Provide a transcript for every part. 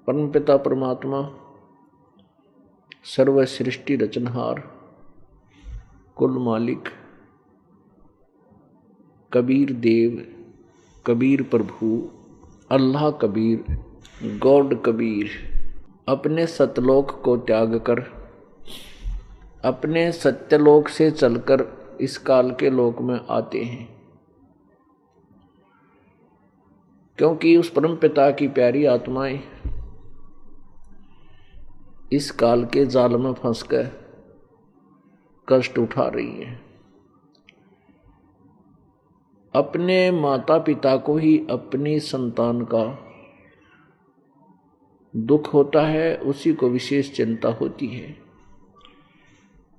परमपिता परमात्मा सर्व सृष्टि रचनहार कुल मालिक कबीर देव कबीर प्रभु अल्लाह कबीर गॉड कबीर अपने सतलोक को त्याग कर अपने सत्यलोक से चलकर इस काल के लोक में आते हैं, क्योंकि उस परम पिता की प्यारी आत्माएं इस काल के जाल में फंसकर कष्ट उठा रही हैं। अपने माता पिता को ही अपनी संतान का दुख होता है, उसी को विशेष चिंता होती है।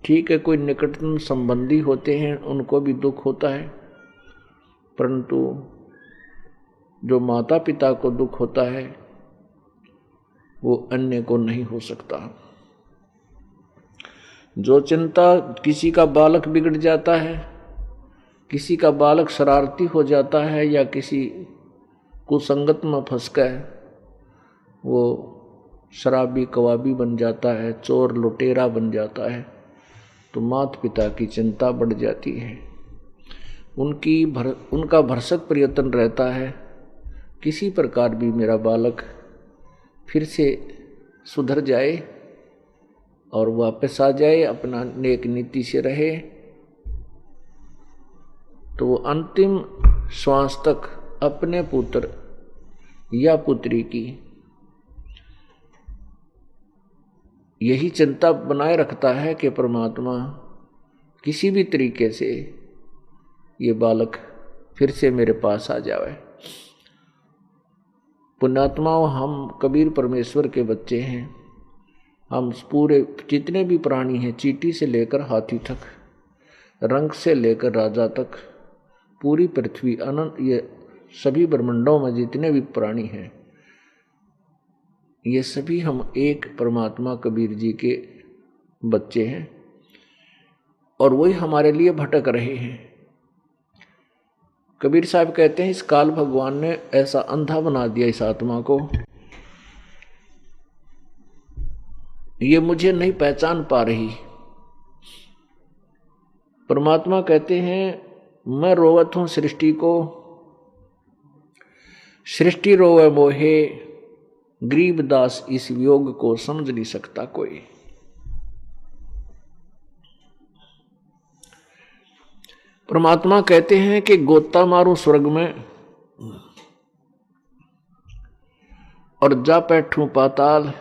ठीक है, कोई निकटतम संबंधी होते हैं उनको भी दुख होता है, परंतु जो माता पिता को दुख होता है वो अन्य को नहीं हो सकता। जो चिंता किसी का बालक बिगड़ जाता है, किसी का बालक शरारती हो जाता है या किसी कुसंगत में फंस गए, वो शराबी कवाबी बन जाता है, चोर लुटेरा बन जाता है, तो माता पिता की चिंता बढ़ जाती है। उनका भरसक प्रयत्न रहता है किसी प्रकार भी मेरा बालक फिर से सुधर जाए और वापस आ जाए, अपना नेक नीति से रहे, तो वो अंतिम श्वास तक अपने पुत्र या पुत्री की यही चिंता बनाए रखता है कि परमात्मा किसी भी तरीके से ये बालक फिर से मेरे पास आ जाए। पुण्यात्माओं, हम कबीर परमेश्वर के बच्चे हैं। हम पूरे जितने भी प्राणी हैं, चींटी से लेकर हाथी तक, रंग से लेकर राजा तक, पूरी पृथ्वी अनंत, ये सभी ब्रह्मांडों में जितने भी प्राणी हैं, ये सभी हम एक परमात्मा कबीर जी के बच्चे हैं और वही हमारे लिए भटक रहे हैं। कबीर साहब कहते हैं, इस काल भगवान ने ऐसा अंधा बना दिया इस आत्मा को, ये मुझे नहीं पहचान पा रही। परमात्मा कहते हैं, मैं रोवत हूं सृष्टि को, सृष्टि रोवे मोहे, गरीब दास इस वियोग को समझ नहीं सकता कोई। परमात्मा कहते हैं कि गोता मारूं स्वर्ग में और जा बैठूं पाताल,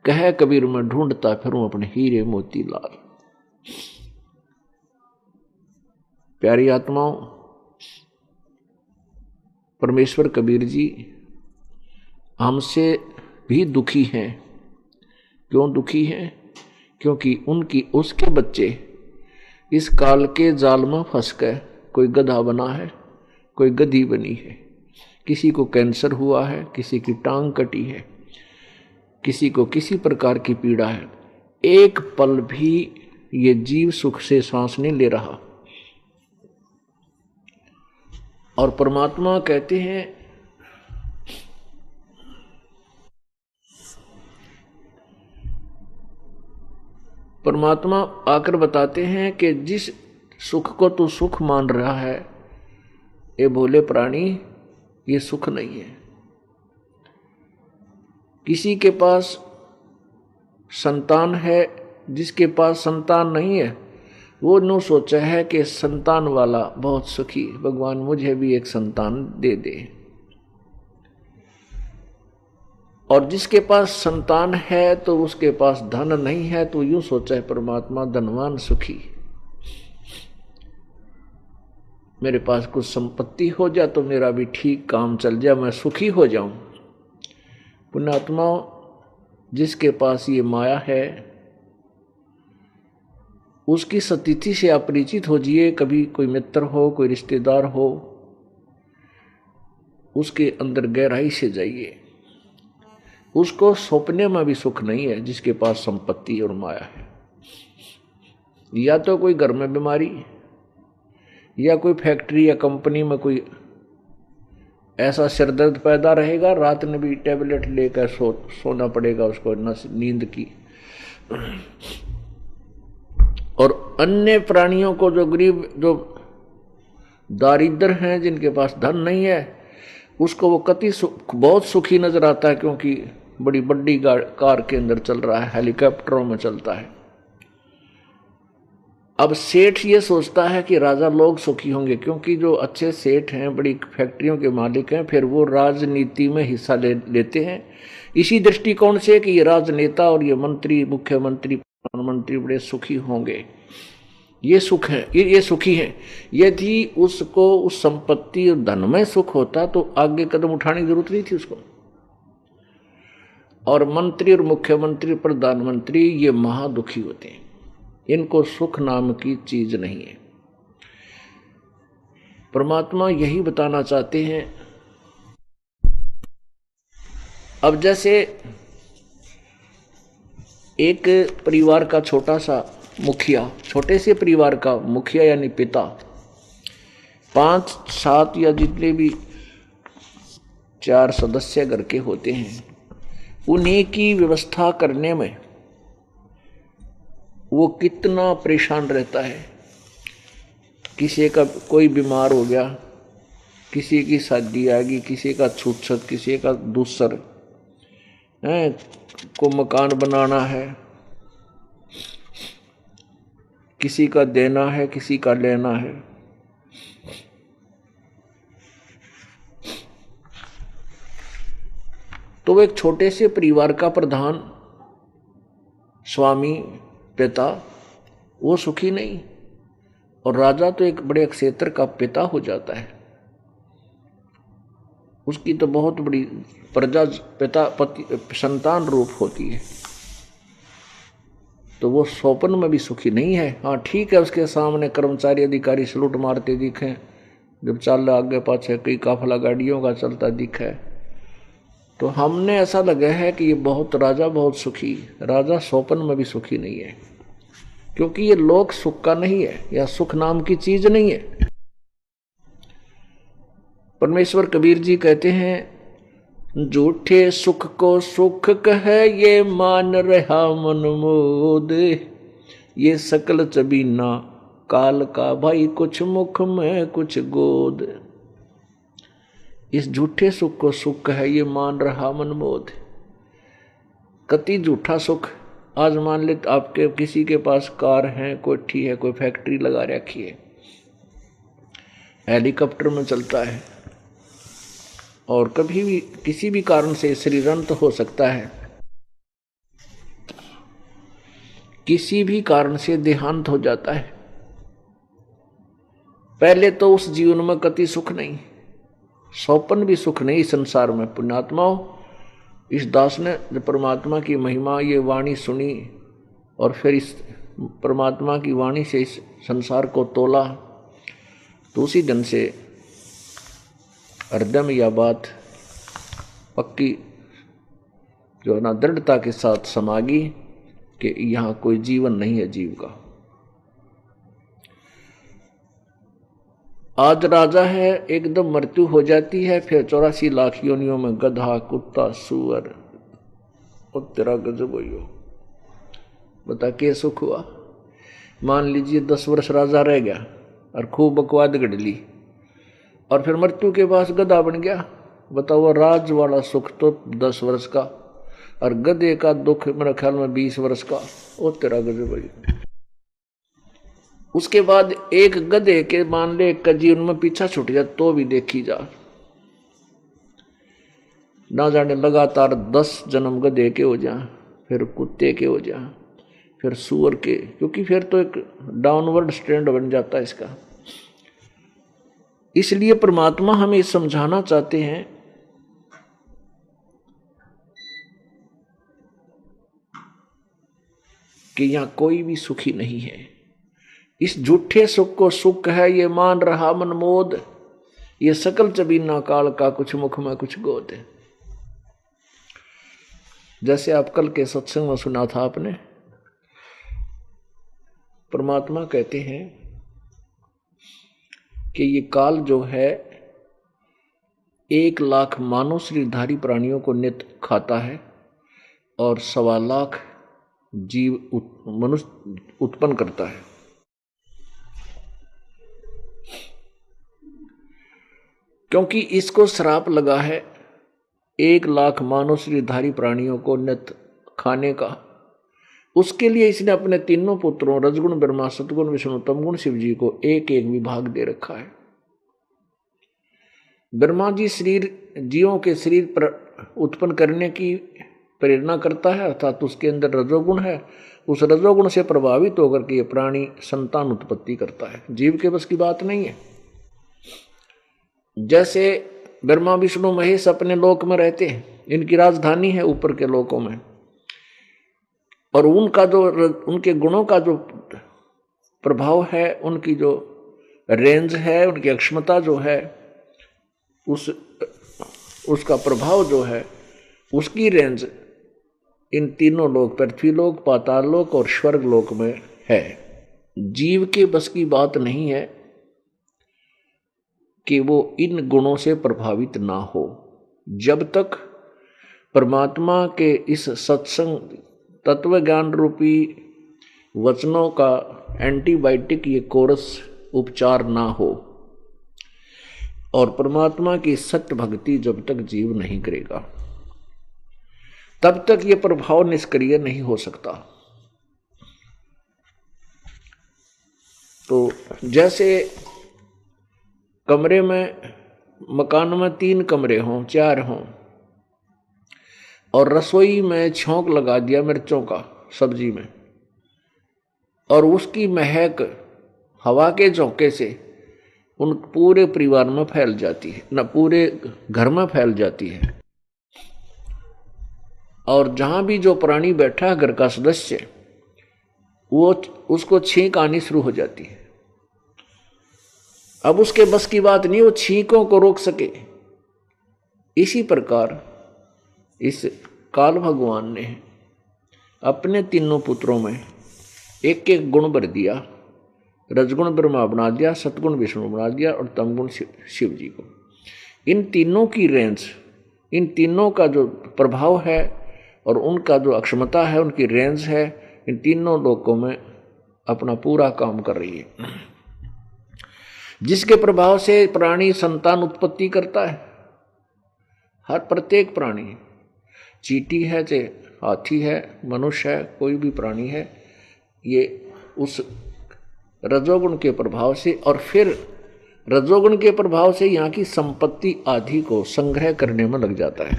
कह कबीर मैं ढूंढता फिरूं अपने हीरे मोती लाल। प्यारी आत्माओं, परमेश्वर कबीर जी हमसे भी दुखी हैं। क्यों दुखी हैं? क्योंकि उसके बच्चे इस काल के जाल में फंस गए। कोई गधा बना है, कोई गधी बनी है, किसी को कैंसर हुआ है, किसी की टांग कटी है, किसी को किसी प्रकार की पीड़ा है। एक पल भी ये जीव सुख से सांस नहीं ले रहा। और परमात्मा कहते हैं, परमात्मा आकर बताते हैं कि जिस सुख को तू सुख मान रहा है, ये भोले प्राणी, ये सुख नहीं है। किसी के पास संतान है, जिसके पास संतान नहीं है, वो नो सोचा है कि संतान वाला बहुत सुखी, भगवान मुझे भी एक संतान दे दे। और जिसके पास संतान है तो उसके पास धन नहीं है, तो यूं सोचा है परमात्मा धनवान सुखी, मेरे पास कुछ संपत्ति हो जाए तो मेरा भी ठीक काम चल जाए, मैं सुखी हो जाऊं। पुण्यात्मा, जिसके पास ये माया है उसकी स्थिति से आप परिचित हो जाइए। कभी कोई मित्र हो, कोई रिश्तेदार हो, उसके अंदर गहराई से जाइए। उसको सौंपने में भी सुख नहीं है जिसके पास संपत्ति और माया है। या तो कोई घर में बीमारी, या कोई फैक्ट्री या कंपनी में कोई ऐसा सिरदर्द पैदा रहेगा, रात में भी टेबलेट लेकर सोना पड़ेगा उसको, नींद की। और अन्य प्राणियों को, जो गरीब, जो दारिद्र हैं, जिनके पास धन नहीं है, उसको वो बहुत सुखी नजर आता है, क्योंकि बड़ी बड़ी कार के अंदर चल रहा है, हेलीकॉप्टरों में चलता है। अब सेठ ये सोचता है कि राजा लोग सुखी होंगे, क्योंकि जो अच्छे सेठ हैं, बड़ी फैक्ट्रियों के मालिक हैं, फिर वो राजनीति में हिस्सा लेते हैं इसी दृष्टिकोण से कि ये राजनेता और ये मंत्री, मुख्यमंत्री, प्रधानमंत्री बड़े सुखी होंगे, ये सुख है, ये सुखी हैं। यदि उसको उस संपत्ति और धन में सुख होता तो आगे कदम उठाने की जरूरत नहीं थी उसको। और मंत्री और मुख्यमंत्री, प्रधानमंत्री, ये महादुखी होते हैं, इनको सुख नाम की चीज नहीं है। परमात्मा यही बताना चाहते हैं। अब जैसे एक परिवार का छोटा सा मुखिया, छोटे से परिवार का मुखिया यानी पिता, 5-7 या जितने भी 4 सदस्य घर के होते हैं, उन्हीं की व्यवस्था करने में वो कितना परेशान रहता है। किसी का कोई बीमार हो गया, किसी की शादी आ गई, किसी का छूत, किसी का दूसर है, को मकान बनाना है, किसी का देना है, किसी का लेना है। तो वो एक छोटे से परिवार का प्रधान, स्वामी, पिता, वो सुखी नहीं। और राजा तो एक बड़े क्षेत्र का पिता हो जाता है, उसकी तो बहुत बड़ी प्रजा, पिता, पति, संतान रूप होती है। तो वो स्वप्न में भी सुखी नहीं है। हाँ ठीक है, उसके सामने कर्मचारी अधिकारी सलूट मारते दिखे, जब चल आगे पाछे कई काफला गाड़ियों का चलता दिखा है, तो हमने ऐसा लगा है कि ये बहुत राजा बहुत सुखी। राजा स्वप्न में भी सुखी नहीं है, क्योंकि ये लोक सुख का नहीं है, या सुख नाम की चीज नहीं है। परमेश्वर कबीर जी कहते हैं, झूठे सुख को सुख कहे ये मान रहा मन मोद, ये सकल चबीना काल का भाई कुछ मुख में कुछ गोद। इस झूठे सुख को सुख है ये मान रहा मन मोद। कति झूठा सुख। आज मान ले आपके किसी के पास कार है, कोठी है, कोई फैक्ट्री लगा रखी है, हेलीकॉप्टर में चलता है, और कभी भी किसी भी कारण से श्रीरंत हो सकता है, किसी भी कारण से देहांत हो जाता है। पहले तो उस जीवन में कति सुख नहीं, स्वप्न भी सुख नहीं संसार में। पुण्यात्माओं, इस दास ने जब परमात्मा की महिमा, ये वाणी सुनी और फिर इस परमात्मा की वाणी से इस संसार को तोला, तो उसी दिन से हृदय में यह बात पक्की जो है ना, दृढ़ता के साथ समागी कि यहाँ कोई जीवन नहीं है जीव का। आज राजा है, एकदम मृत्यु हो जाती है, फिर 84 लाख योनियों में गधा, कुत्ता, सुअर, और तेरा गजब हो। बता के सुख हुआ। मान लीजिए 10 वर्ष राजा रह गया और खूब बकवाद गढ़ ली, और फिर मृत्यु के पास गधा बन गया। बताओ, राज वाला सुख तो 10 वर्ष का, और गधे का दुख मेरे ख्याल में 20 वर्ष का। ओ तेरा गजब भाई। उसके बाद एक गधे के मान ले एक जीवन में पीछा छूट गया तो भी देखी जा, ना जाने लगातार 10 जन्म गधे के हो जा, फिर कुत्ते के हो जा, फिर सूअर के, क्योंकि फिर तो एक डाउनवर्ड स्ट्रेंड बन जाता है इसका। इसलिए परमात्मा हमें समझाना चाहते हैं कि यहां कोई भी सुखी नहीं है। इस झूठे सुख को सुख है ये मान रहा मन मोद, ये सकल चबीना काल का कुछ मुख में कुछ गोद है। जैसे आप कल के सत्संग में सुना था आपने, परमात्मा कहते हैं कि ये काल जो है 1,00,000 मानव शरीरधारी प्राणियों को नित्य खाता है और 1,25,00,000 जीव मनुष्य उत्पन्न करता है। क्योंकि इसको श्राप लगा है 1,00,000 मानव शरीरधारी प्राणियों को नित्य खाने का, उसके लिए इसने अपने तीनों पुत्रों रजगुण ब्रह्मा, सतगुण विष्णु, तमगुण शिव जी को एक एक विभाग दे रखा है। ब्रह्मा जी शरीर जीवों के शरीर पर उत्पन्न करने की प्रेरणा करता है, अर्थात उसके अंदर रजोगुण है। उस रजोगुण से प्रभावित होकर के ये प्राणी संतान उत्पत्ति करता है। जीव के बस की बात नहीं है। जैसे ब्रह्मा विष्णु महेश अपने लोक में रहते हैं, इनकी राजधानी है ऊपर के लोकों में, और उनका जो उनके गुणों का जो प्रभाव है, उनकी जो रेंज है, उनकी अक्षमता जो है, उसका प्रभाव जो है, उसकी रेंज इन तीनों लोक, पृथ्वी लोक, पाताल लोक और स्वर्ग लोक में है। जीव के बस की बात नहीं है कि वो इन गुणों से प्रभावित ना हो। जब तक परमात्मा के इस सत्संग तत्व ज्ञान रूपी वचनों का एंटीबायोटिक ये कोर्स उपचार ना हो और परमात्मा की सत्य भक्ति जब तक जीव नहीं करेगा, तब तक ये प्रभाव निष्क्रिय नहीं हो सकता। तो जैसे कमरे में, मकान में 3 कमरे हों, 4 हों, और रसोई में छौंक लगा दिया मिर्चों का सब्जी में, और उसकी महक हवा के झोंके से उन पूरे परिवार में फैल जाती है, न पूरे घर में फैल जाती है। और जहां भी जो प्राणी बैठा है घर का सदस्य, वो उसको छींक आनी शुरू हो जाती है। अब उसके बस की बात नहीं वो छींकों को रोक सके। इसी प्रकार इस काल भगवान ने अपने तीनों पुत्रों में एक एक गुण भर दिया। रजगुण ब्रह्मा बना दिया, सतगुण विष्णु बना दिया और तमगुण शिव जी को। इन तीनों की रेंज, इन तीनों का जो प्रभाव है और उनका जो अक्षमता है, उनकी रेंज है, इन तीनों लोकों में अपना पूरा काम कर रही है, जिसके प्रभाव से प्राणी संतान उत्पत्ति करता है। हर प्रत्येक प्राणी, चींटी है चाहे हाथी है, मनुष्य है, कोई भी प्राणी है, ये उस रजोगुण के प्रभाव से और फिर रजोगुण के प्रभाव से यहाँ की संपत्ति आदि को संग्रह करने में लग जाता है।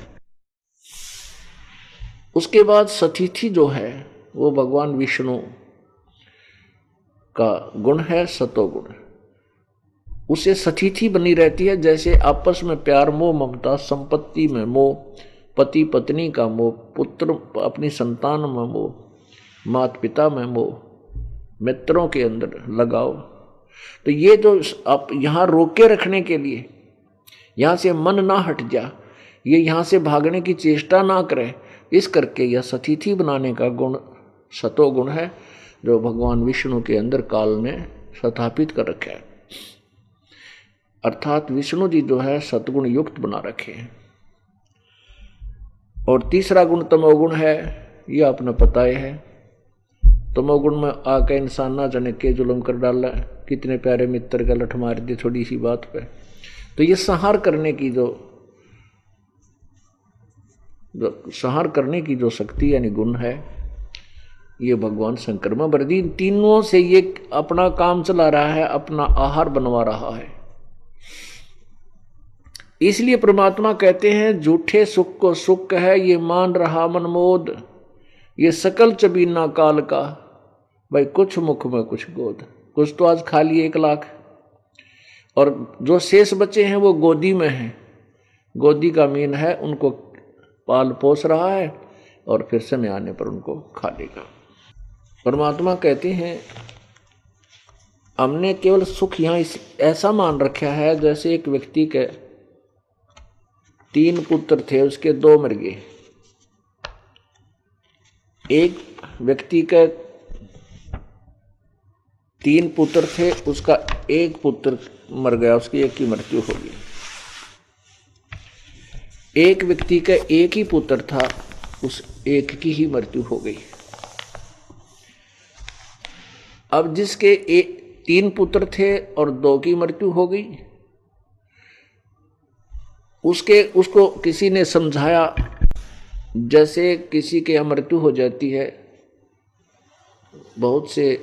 उसके बाद सतिथि जो है वो भगवान विष्णु का गुण है, सतोगुण। उसे सतिथि बनी रहती है, जैसे आपस में प्यार, मोह, ममता, संपत्ति में मोह, पति पत्नी का मोह, पुत्र अपनी संतान में मोह, माता पिता में मोह, मित्रों के अंदर लगाओ। तो ये जो आप यहाँ रोके रखने के लिए, यहाँ से मन ना हट जा, ये यहाँ से भागने की चेष्टा ना करे, इस करके यह सतिथि बनाने का गुण सतोगुण है, जो भगवान विष्णु के अंदर काल ने स्थापित कर रखा है। अर्थात विष्णु जी जो है सतगुण युक्त बना रखे हैं। और तीसरा गुण तमोगुण है, ये आपने पता है। तमोगुण में आके इंसान ना जाने के जुल्म कर डाला, कितने प्यारे मित्र का लठ मार दी थोड़ी सी बात पे। तो ये संहार करने की जो शक्ति यानी गुण है, ये भगवान शंकर में बरदी। तीनों से ये अपना काम चला रहा है, अपना आहार बनवा रहा है। इसलिए परमात्मा कहते हैं झूठे सुख को सुख है, ये मान रहा मनमोद, ये सकल चबीना काल का, भाई कुछ मुख में कुछ गोद। कुछ तो आज खा लिए 1,00,000, और जो शेष बचे हैं वो गोदी में हैं। गोदी का मीन है, उनको पाल पोस रहा है और फिर समय आने पर उनको खा लेगा। परमात्मा कहते हैं हमने केवल सुख यहाँ ऐसा मान रखा है, जैसे एक व्यक्ति के 3 पुत्र थे, उसके 2 मर गए। एक व्यक्ति के 3 पुत्र थे, उसका 1 पुत्र मर गया, उसकी एक की मृत्यु हो गई। एक व्यक्ति का एक ही पुत्र था, उस एक की ही मृत्यु हो गई। अब जिसके 3 पुत्र थे और 2 की मृत्यु हो गई, उसको किसी ने समझाया, जैसे किसी के यहाँ मृत्यु हो जाती है, बहुत से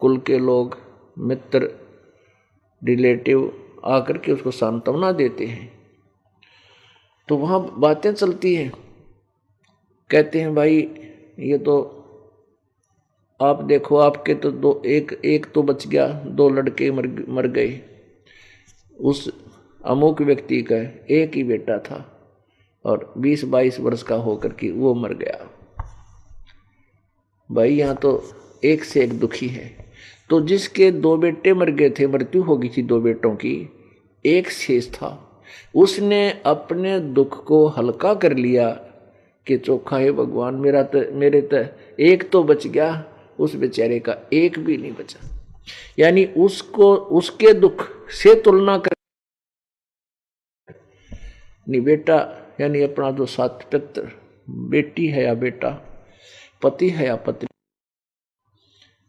कुल के लोग, मित्र, रिलेटिव आकर के उसको सांत्वना देते हैं। तो वहाँ बातें चलती हैं, कहते हैं भाई ये तो आप देखो, आपके तो एक तो बच गया, 2 लड़के मर गए। उस अमुक व्यक्ति का एक ही बेटा था और 20-22 वर्ष का होकर के वो मर गया। भाई यहाँ तो एक से एक दुखी है। तो जिसके 2 बेटे मर गए थे, मृत्यु हो गई थी 2 बेटों की, एक शेष था, उसने अपने दुख को हल्का कर लिया कि चोखा है भगवान, मेरे तो एक तो बच गया, उस बेचारे का एक भी नहीं बचा। यानी उसको उसके दुख से तुलना कर नहीं, बेटा यानी अपना जो साथ पुत्र, बेटी है या बेटा, पति है या पत्नी,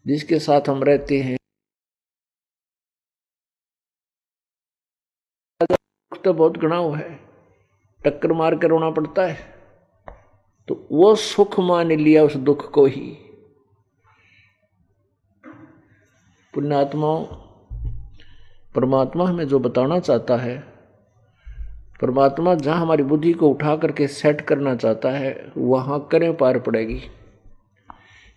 जिसके साथ हम रहते हैं, तो बहुत गणाव है, टक्कर मार कर रोना पड़ता है। तो वो सुख मान लिया उस दुख को ही। पुण्यात्माओं, परमात्मा हमें जो बताना चाहता है, परमात्मा जहां हमारी बुद्धि को उठा करके सेट करना चाहता है, वहां करें पार पड़ेगी।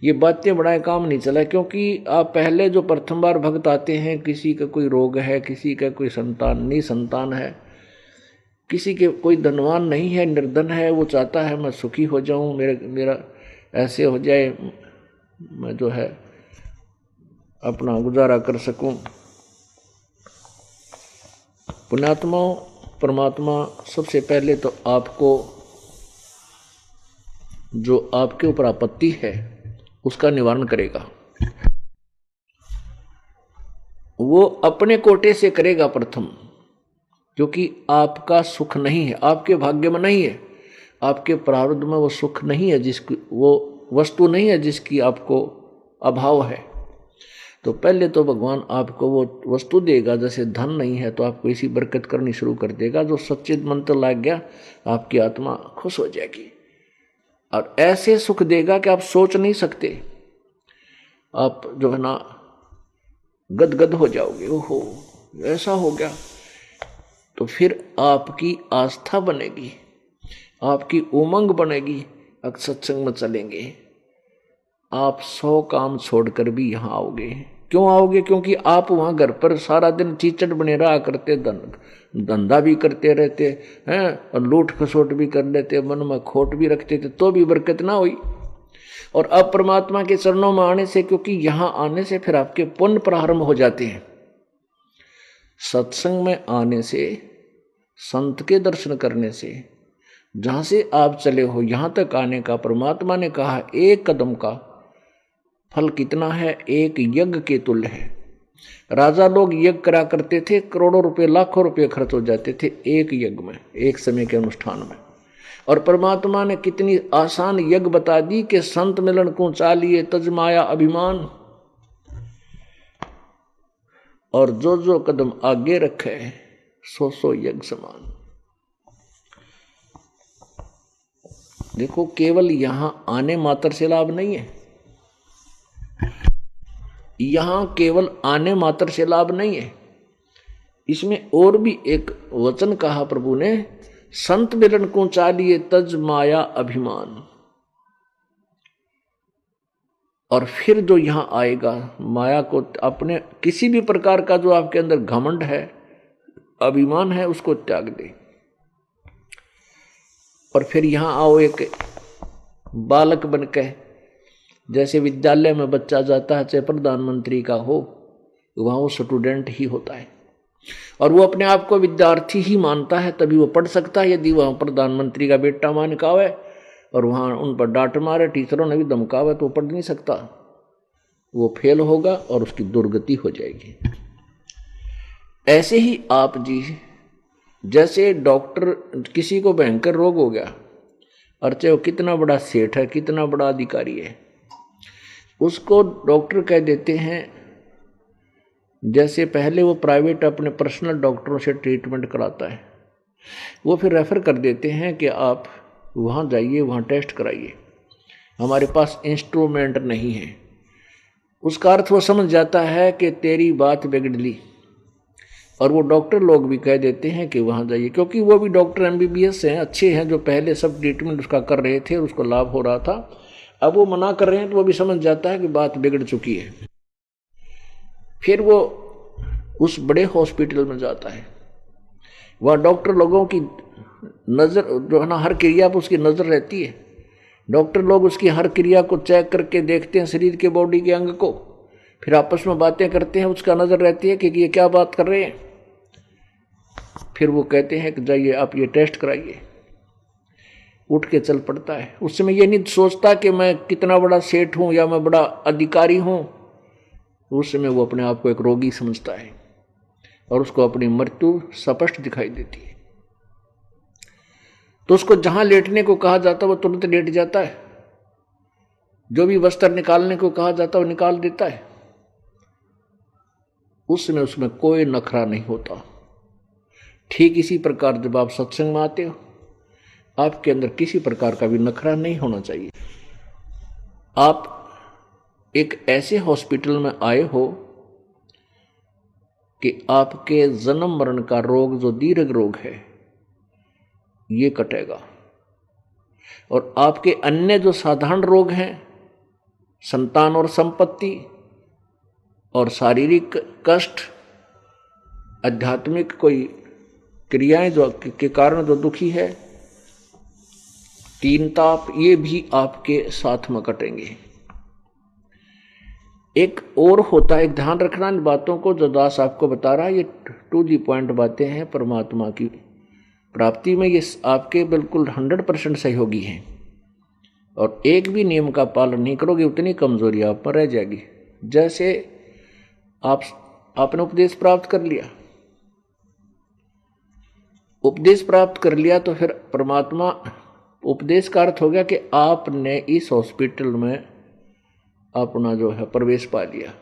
ये बातें बढ़ाए काम नहीं चला, क्योंकि आप पहले जो प्रथम बार भक्त आते हैं, किसी का कोई रोग है, किसी का कोई संतान है, किसी के कोई धनवान नहीं है, निर्धन है, वो चाहता है मैं सुखी हो जाऊं, मेरा ऐसे हो जाए, मैं जो है अपना गुजारा कर सकूं। पुण्यात्माओं, परमात्मा सबसे पहले तो आपको जो आपके ऊपर आपत्ति है उसका निवारण करेगा। वो अपने कोटे से करेगा प्रथम, क्योंकि आपका सुख नहीं है, आपके भाग्य में नहीं है, आपके प्रारब्ध में वो सुख नहीं है, जिसकी वो वस्तु नहीं है जिसकी आपको अभाव है। तो पहले तो भगवान आपको वो वस्तु देगा, जैसे धन नहीं है तो आपको इसी बरकत करनी शुरू कर देगा, जो सच्चित मंत्र लग गया आपकी आत्मा खुश हो जाएगी और ऐसे सुख देगा कि आप सोच नहीं सकते। आप जो है ना गदगद हो जाओगे, ओहो ऐसा हो गया। तो फिर आपकी आस्था बनेगी, आपकी उमंग बनेगी, अब सत्संग में चलेंगे, आप 100 काम छोड़कर भी यहाँ आओगे। क्यों आओगे? क्योंकि आप वहाँ घर पर सारा दिन चीचड़ बने रहा करते, धंधा भी करते रहते हैं और लूट खसोट भी कर लेते, मन में खोट भी रखते थे, तो भी बरकत ना हुई। और अब परमात्मा के चरणों में आने से, क्योंकि यहाँ आने से फिर आपके पुण्य प्रारंभ हो जाते हैं। सत्संग में आने से, संत के दर्शन करने से, जहाँ से आप चले हो यहाँ तक आने का परमात्मा ने कहा एक कदम का फल कितना है, एक यज्ञ के तुल्य है। राजा लोग यज्ञ करा करते थे, करोड़ों रुपए लाखों रुपए खर्च हो जाते थे एक यज्ञ में, एक समय के अनुष्ठान में। और परमात्मा ने कितनी आसान यज्ञ बता दी कि संत मिलन को चालिए तज माया अभिमान, और जो जो कदम आगे रखे 100 यज्ञ समान। देखो, केवल यहां आने मात्र से लाभ नहीं है, यहां केवल आने मात्र से लाभ नहीं है, इसमें और भी एक वचन कहा प्रभु ने, संत मिलन को चालिए तज माया अभिमान। और फिर जो यहां आएगा, माया को, अपने किसी भी प्रकार का जो आपके अंदर घमंड है, अभिमान है, उसको त्याग दे और फिर यहां आओ एक बालक बनकर। जैसे विद्यालय में बच्चा जाता है, चाहे प्रधानमंत्री का हो, वहां वो स्टूडेंट ही होता है और वो अपने आप को विद्यार्थी ही मानता है, तभी वो पढ़ सकता है। यदि वहां प्रधानमंत्री का बेटा मान का है और वहां उन पर डांट मारे, टीचरों ने भी धमकावे, तो वो पढ़ नहीं सकता, वो फेल होगा और उसकी दुर्गति हो जाएगी। ऐसे ही आप जी जैसे डॉक्टर किसी को भयंकर रोग हो गया और चाहे वो कितना बड़ा सेठ है, कितना बड़ा अधिकारी है, उसको डॉक्टर कह देते हैं, जैसे पहले वो प्राइवेट अपने पर्सनल डॉक्टरों से ट्रीटमेंट कराता है, वो फिर रेफर कर देते हैं कि आप वहाँ जाइए, वहाँ टेस्ट कराइए, हमारे पास इंस्ट्रूमेंट नहीं है। उसका अर्थ वो समझ जाता है कि तेरी बात बिगड़ ली, और वो डॉक्टर लोग भी कह देते हैं कि वहाँ जाइए, क्योंकि वो भी डॉक्टर MBBS हैं, अच्छे हैं, जो पहले सब ट्रीटमेंट उसका कर रहे थे और उसको लाभ हो रहा था। अब वो मना कर रहे हैं तो वो भी समझ जाता है कि बात बिगड़ चुकी है। फिर वो उस बड़े हॉस्पिटल में जाता है, वहाँ डॉक्टर लोगों की नज़र जो है ना, हर क्रिया पर उसकी नज़र रहती है। डॉक्टर लोग उसकी हर क्रिया को चेक करके देखते हैं, शरीर के बॉडी के अंग को, फिर आपस में बातें करते हैं, उसका नज़र रहती है कि ये क्या बात कर रहे हैं। फिर वो कहते हैं कि जाइए आप ये टेस्ट कराइए, उठ के चल पड़ता है। उस समय ये नहीं सोचता कि मैं कितना बड़ा सेठ हूँ या मैं बड़ा अधिकारी हूँ, उस समय वो अपने आप को एक रोगी समझता है और उसको अपनी मृत्यु स्पष्ट दिखाई देती है। तो उसको जहां लेटने को कहा जाता है वो तुरंत लेट जाता है, जो भी वस्त्र निकालने को कहा जाता है वो निकाल देता है। उस समय उसमें कोई नखरा नहीं होता। ठीक इसी प्रकार जब आप सत्संग में आते हो, आपके अंदर किसी प्रकार का भी नखरा नहीं होना चाहिए। आप एक ऐसे हॉस्पिटल में आए हो कि आपके जन्म मरण का रोग, जो दीर्घ रोग है, ये कटेगा, और आपके अन्य जो साधारण रोग हैं, संतान और संपत्ति और शारीरिक कष्ट, आध्यात्मिक कोई क्रियाएं जो के कारण जो दुखी है, तीन ताप, ये भी आपके साथ में कटेंगे। एक और होता है, एक ध्यान रखना इन बातों को जो दास आपको बता रहा है, ये टू दी पॉइंट बातें हैं। परमात्मा की प्राप्ति में ये आपके बिल्कुल 100% सहयोगी हैं, और एक भी नियम का पालन नहीं करोगे उतनी कमजोरी आप पर रह जाएगी। जैसे आपने उपदेश प्राप्त कर लिया, उपदेश प्राप्त कर लिया तो फिर परमात्मा, उपदेश का अर्थ हो गया कि आपने इस हॉस्पिटल में अपना जो है प्रवेश पा लिया,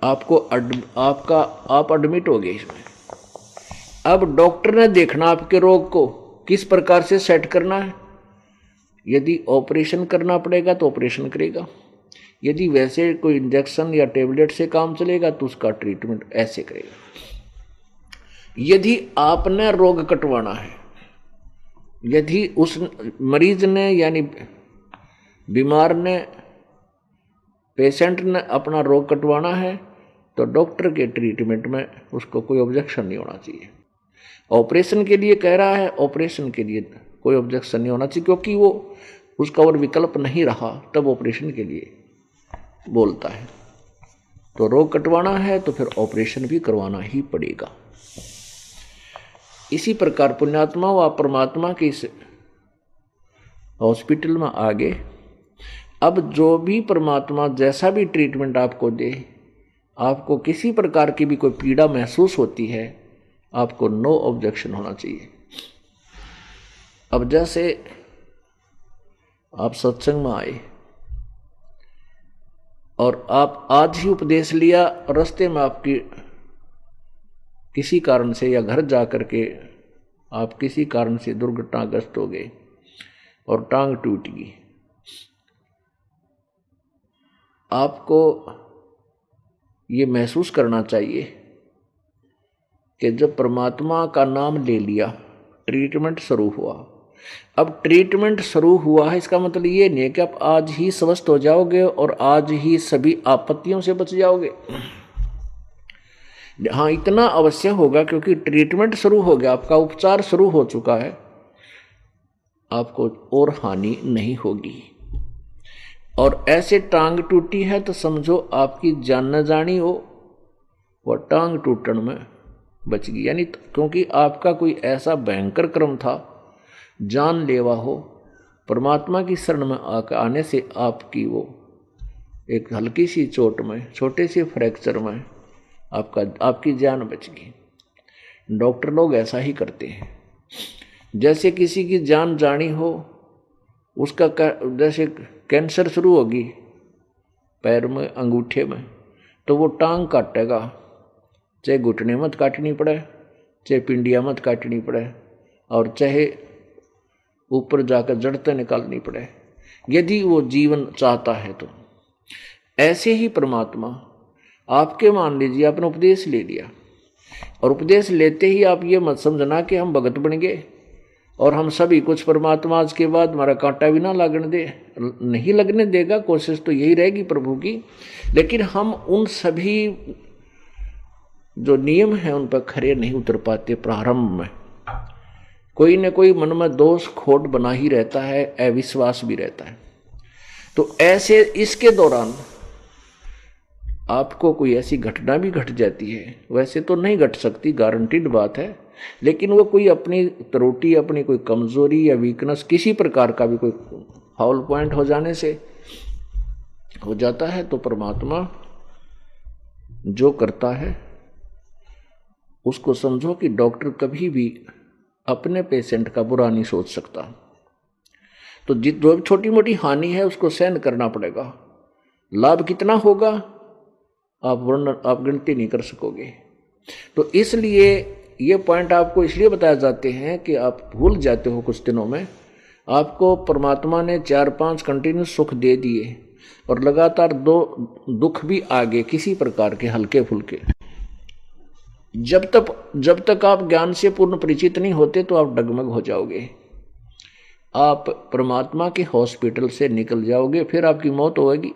आपको आप एडमिट हो गए इसमें। अब डॉक्टर ने देखना आपके रोग को किस प्रकार से सेट करना है। यदि ऑपरेशन करना पड़ेगा तो ऑपरेशन करेगा, यदि वैसे कोई इंजेक्शन या टेबलेट से काम चलेगा तो उसका ट्रीटमेंट ऐसे करेगा। यदि आपने रोग कटवाना है, यदि उस मरीज ने यानी बीमार ने, पेशेंट ने अपना रोग कटवाना है, तो डॉक्टर के ट्रीटमेंट में उसको कोई ऑब्जेक्शन नहीं होना चाहिए। ऑपरेशन के लिए कह रहा है, ऑपरेशन के लिए कोई ऑब्जेक्शन नहीं होना चाहिए, क्योंकि वो उसका और विकल्प नहीं रहा, तब ऑपरेशन के लिए बोलता है। तो रोग कटवाना है तो फिर ऑपरेशन भी करवाना ही पड़ेगा। इसी प्रकार पुण्यात्मा व परमात्मा के इस हॉस्पिटल में आगे, अब जो भी परमात्मा जैसा भी ट्रीटमेंट आपको दे, आपको किसी प्रकार की भी कोई पीड़ा महसूस होती है, आपको नो ऑब्जेक्शन होना चाहिए। अब जैसे आप सत्संग में आए और आप आज ही उपदेश लिया, और रास्ते में आपकी किसी कारण से या घर जा कर के आप किसी कारण से दुर्घटनाग्रस्त हो गए और टांग टूट गई, आपको ये महसूस करना चाहिए कि जब परमात्मा का नाम ले लिया, ट्रीटमेंट शुरू हुआ। अब ट्रीटमेंट शुरू हुआ है, इसका मतलब ये नहीं है कि आप आज ही स्वस्थ हो जाओगे और आज ही सभी आपत्तियों से बच जाओगे। हाँ, इतना अवश्य होगा, क्योंकि ट्रीटमेंट शुरू हो गया, आपका उपचार शुरू हो चुका है, आपको और हानि नहीं होगी। और ऐसे टांग टूटी है तो समझो आपकी जान न जानी हो, वह टांग टूटन में बच गई। यानी क्योंकि आपका कोई ऐसा भयंकर कर्म था, जानलेवा हो, परमात्मा की शरण में आने से आपकी वो एक हल्की सी चोट में, छोटे से फ्रैक्चर में आपकी जान बच गई। डॉक्टर लोग ऐसा ही करते हैं। जैसे किसी की जान जानी हो, उसका जैसे कैंसर शुरू होगी पैर में, अंगूठे में, तो वो टांग काटेगा, चाहे घुटने मत काटनी पड़े, चाहे पिंडिया मत काटनी पड़े, और चाहे ऊपर जाकर जड़तें निकालनी पड़े, यदि वो जीवन चाहता है तो। ऐसे ही परमात्मा आपके, मान लीजिए आपने उपदेश ले लिया, और उपदेश लेते ही आप ये मत समझना कि हम भगत बन गए और हम सभी कुछ परमात्मा आज के बाद हमारा कांटा भी ना लगने दे, नहीं लगने देगा, कोशिश तो यही रहेगी प्रभु की। लेकिन हम उन सभी जो नियम हैं उन पर खरे नहीं उतर पाते। प्रारंभ में कोई न कोई मन में दोष खोट बना ही रहता है, अविश्वास भी रहता है। तो ऐसे इसके दौरान आपको कोई ऐसी घटना भी घट जाती है, वैसे तो नहीं घट सकती, गारंटीड बात है, लेकिन वो कोई अपनी त्रुटि, अपनी कोई कमजोरी या वीकनेस, किसी प्रकार का भी कोई फाउल पॉइंट हो जाने से हो जाता है, तो परमात्मा जो करता है उसको समझो कि डॉक्टर कभी भी अपने पेशेंट का बुरा नहीं सोच सकता। तो जो छोटी मोटी हानि है उसको सहन करना पड़ेगा। लाभ कितना होगा आप गिनती नहीं कर सकोगे। तो इसलिए ये पॉइंट आपको इसलिए बताए जाते हैं कि आप भूल जाते हो कुछ दिनों में। आपको परमात्मा ने 4-5 कंटिन्यूस सुख दे दिए और लगातार 2 दुख भी आगे किसी प्रकार के हल्के फुल्के। जब तक आप ज्ञान से पूर्ण परिचित नहीं होते तो आप डगमग हो जाओगे, आप परमात्मा के हॉस्पिटल से निकल जाओगे, फिर आपकी मौत होगी।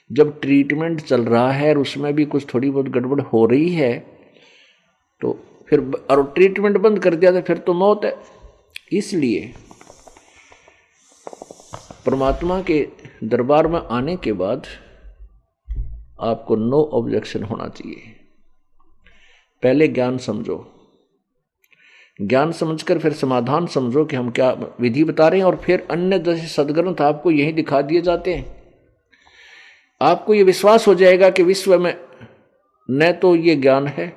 जब ट्रीटमेंट चल रहा है और उसमें भी कुछ थोड़ी बहुत गड़बड़ हो रही है तो फिर, और ट्रीटमेंट बंद कर दिया तो फिर तो मौत है। इसलिए परमात्मा के दरबार में आने के बाद आपको नो ऑब्जेक्शन होना चाहिए। पहले ज्ञान समझो, ज्ञान समझकर फिर समाधान समझो कि हम क्या विधि बता रहे हैं, और फिर अन्य जैसे सदग्रंथ आपको यही दिखा दिए जाते हैं। आपको ये विश्वास हो जाएगा कि विश्व में न तो ये ज्ञान है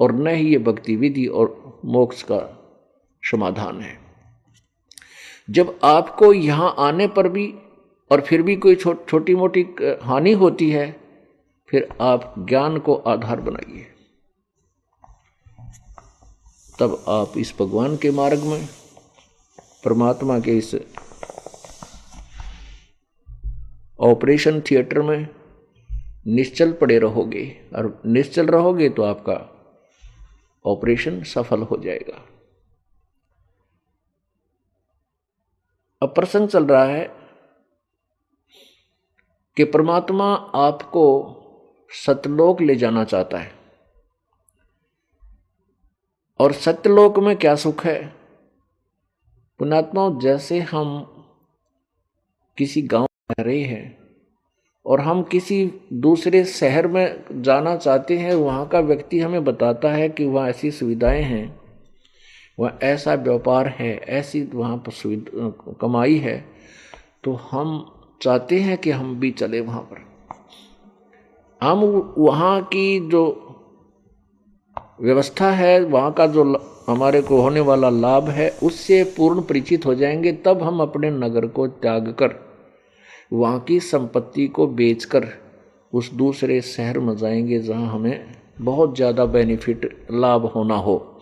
और न ही ये भक्ति विधि और मोक्ष का समाधान है। जब आपको यहां आने पर भी और फिर भी कोई छोटी मोटी हानि होती है, फिर आप ज्ञान को आधार बनाइए, तब आप इस भगवान के मार्ग में, परमात्मा के इस ऑपरेशन थिएटर में निश्चल पड़े रहोगे। और निश्चल रहोगे तो आपका ऑपरेशन सफल हो जाएगा। अब प्रसंग चल रहा है कि परमात्मा आपको सतलोक ले जाना चाहता है। और सत्यलोक में क्या सुख है पुण्यात्माओं? जैसे हम किसी गांव में रह रहे हैं और हम किसी दूसरे शहर में जाना चाहते हैं, वहाँ का व्यक्ति हमें बताता है कि वहाँ ऐसी सुविधाएं हैं, वहाँ ऐसा व्यापार है, ऐसी वहाँ पर कमाई है, तो हम चाहते हैं कि हम भी चले वहाँ पर। हम वहाँ की जो व्यवस्था है, वहाँ का जो हमारे को होने वाला लाभ है, उससे पूर्ण परिचित हो जाएंगे, तब हम अपने नगर को त्याग कर, वहाँ की संपत्ति को बेचकर उस दूसरे शहर में जाएंगे जहाँ हमें बहुत ज़्यादा बेनिफिट लाभ होना हो।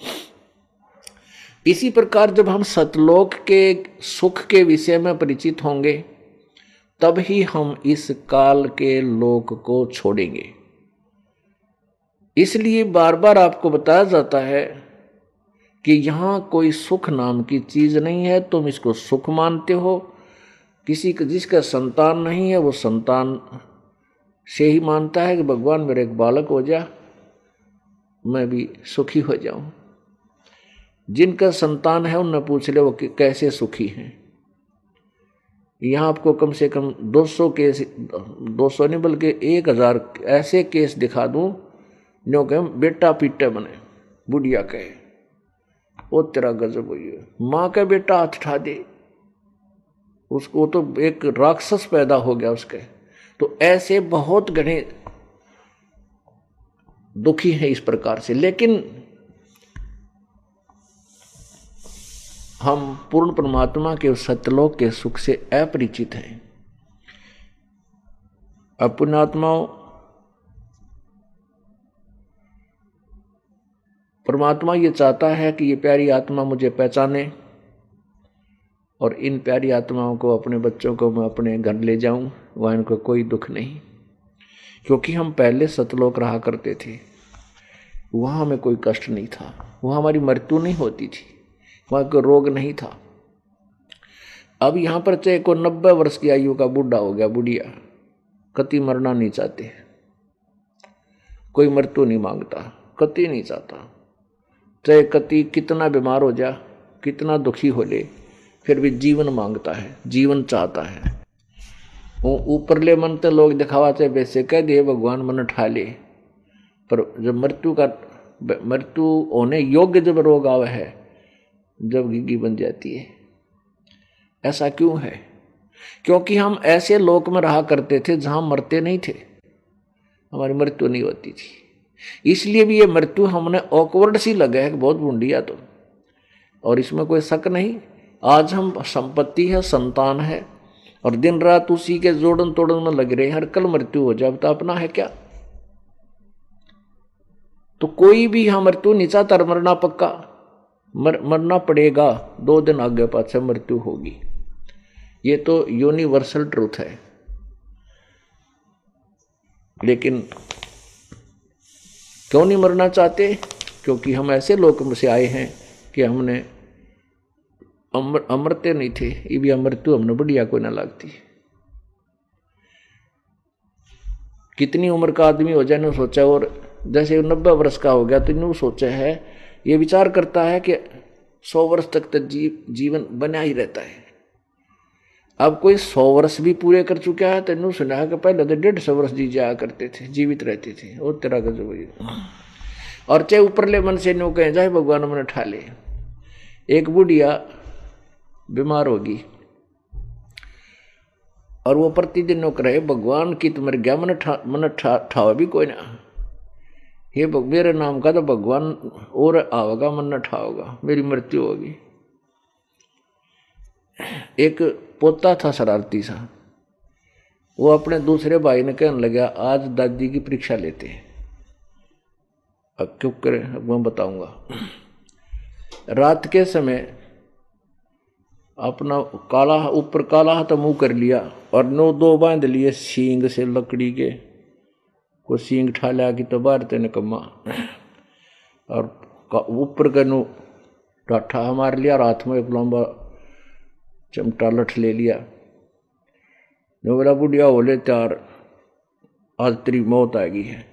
इसी प्रकार जब हम सतलोक के सुख के विषय में परिचित होंगे, तब ही हम इस काल के लोक को छोड़ेंगे। इसलिए बार बार आपको बताया जाता है कि यहाँ कोई सुख नाम की चीज नहीं है। तुम इसको सुख मानते हो। किसी का जिसका संतान नहीं है वो संतान से ही मानता है कि भगवान मेरे एक बालक हो जा, मैं भी सुखी हो जाऊं। जिनका संतान है उनने पूछ ले वो कैसे सुखी हैं। यहाँ आपको कम से कम 200 केस, 200 नहीं बल्कि 1000 ऐसे केस दिखा दूं जो कह बेटा पीटे बने, बुढ़िया कहे वो तेरा गजब हुई है, माँ का बेटा हाथ उठा दे, उसको तो एक राक्षस पैदा हो गया उसके। तो ऐसे बहुत घने दुखी हैं इस प्रकार से। लेकिन हम पूर्ण परमात्मा के सत्यलोक के सुख से अपरिचित हैं। अब पुण्यात्माओं, परमात्मा ये चाहता है कि ये प्यारी आत्मा मुझे पहचाने और इन प्यारी आत्माओं को, अपने बच्चों को मैं अपने घर ले जाऊं, वह इनको कोई दुख नहीं। क्योंकि हम पहले सतलोक रहा करते थे, वहां हमें कोई कष्ट नहीं था, वहां हमारी मृत्यु नहीं होती थी, वहां कोई रोग नहीं था। अब यहां पर चाहे कोई 90 वर्ष की आयु का बूढ़ा हो गया, बुढ़िया, कति मरना नहीं चाहते, कोई मृत्यु नहीं मांगता, कति नहीं चाहता। चाहे कति कितना बीमार हो जा, कितना दुखी हो ले, फिर भी जीवन मांगता है, जीवन चाहता है। वो ऊपरले मन तो लोग दिखावाते वैसे कह दिए भगवान मन ठा ले, पर जब मृत्यु होने योग्य जब रोग आवे है, जब गिग्गी बन जाती है। ऐसा क्यों है? क्योंकि हम ऐसे लोक में रहा करते थे जहां मरते नहीं थे, हमारी मृत्यु नहीं होती थी। इसलिए भी ये मृत्यु हमने ऑकवर्ड सी लगे है, बहुत बूंदिया तो, और इसमें कोई शक नहीं। आज हम संपत्ति है, संतान है, और दिन रात उसी के जोड़न तोड़न में लग रहे हैं, हर कल मृत्यु हो जाए तो अपना है क्या? तो कोई भी यहाँ मृत्यु नहीं चाहता, मरना पक्का, मरना पड़ेगा, 2 दिन आगे पाछे मृत्यु होगी, ये तो यूनिवर्सल ट्रूथ है। लेकिन क्यों नहीं मरना चाहते? क्योंकि हम ऐसे लोक में से आए हैं कि हमने अमरते नहीं थे, ये भी मृत्यु हमने बढ़िया कोई ना लगती। कितनी उम्र का आदमी हो जाए, ने सोचा, और जैसे 90 वर्ष का हो गया तो इन्होंने सोचा है, ये विचार करता है कि 100 वर्ष तक तो जीवन बना ही रहता है। अब कोई 100 वर्ष भी पूरे कर चुका है तो इन्होंने सुना है कि पहले तो 150 वर्ष जी जाया करते थे, जीवित रहते थे, और तेरा गजब। और चाहे ऊपरले मन से नो कहें जाए भगवान मन ठा ले। एक बुढ़िया बीमार होगी और वो प्रतिदिन नो करे, भगवान की तो मर गया, मन ठावा भी कोई ना, ये मेरे नाम का तो भगवान और आवेगा, मन न ठाओगा, मेरी मृत्यु होगी। एक पोता था शरारती सा, वो अपने दूसरे भाई ने कहने लगा, आज दादी की परीक्षा लेते हैं। अब क्यों करें, अब मैं बताऊंगा। रात के समय अपना काला, ऊपर काला हाथ मुंह कर लिया और 9 बांध लिए सींग से, लकड़ी के, को सींग ठाला की तो बाहर तेने कम्मा, और ऊपर का नो टाठा मार लिया, रात में एक लंबा चमटा लठ ले लिया। नो बोला, बुढ़िया हो ले त्यार, आज तेरी मौत आ गई है।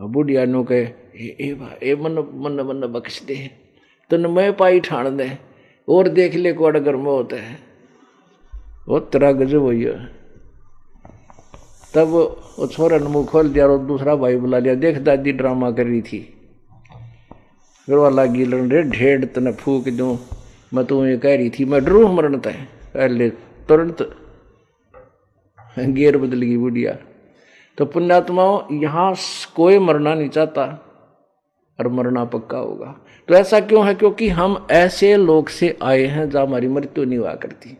बुढ़िया नो कहे, ए मन बख्श दे, तन मैं पाई ठाण दे, और देख ले को अगर मौत है, वो तेरा गजब हुई है। तब वो छोरा ने मुंह खोल दिया और दूसरा भाई बुला लिया, देख दादी ड्रामा कर रही थी। फिर वाला गिलन रे, ढेड़ तने फूक दूं, मैं तुम्हें कह रही थी, मैं डरू मरण तय। पहले तुरंत गेर बदल गई बुढ़िया। तो पुण्यात्माओं, यहाँ कोई मरना नहीं चाहता और मरना पक्का होगा। तो ऐसा क्यों है? क्योंकि हम ऐसे लोक से आए हैं जहां हमारी मृत्यु नहीं हुआ करती।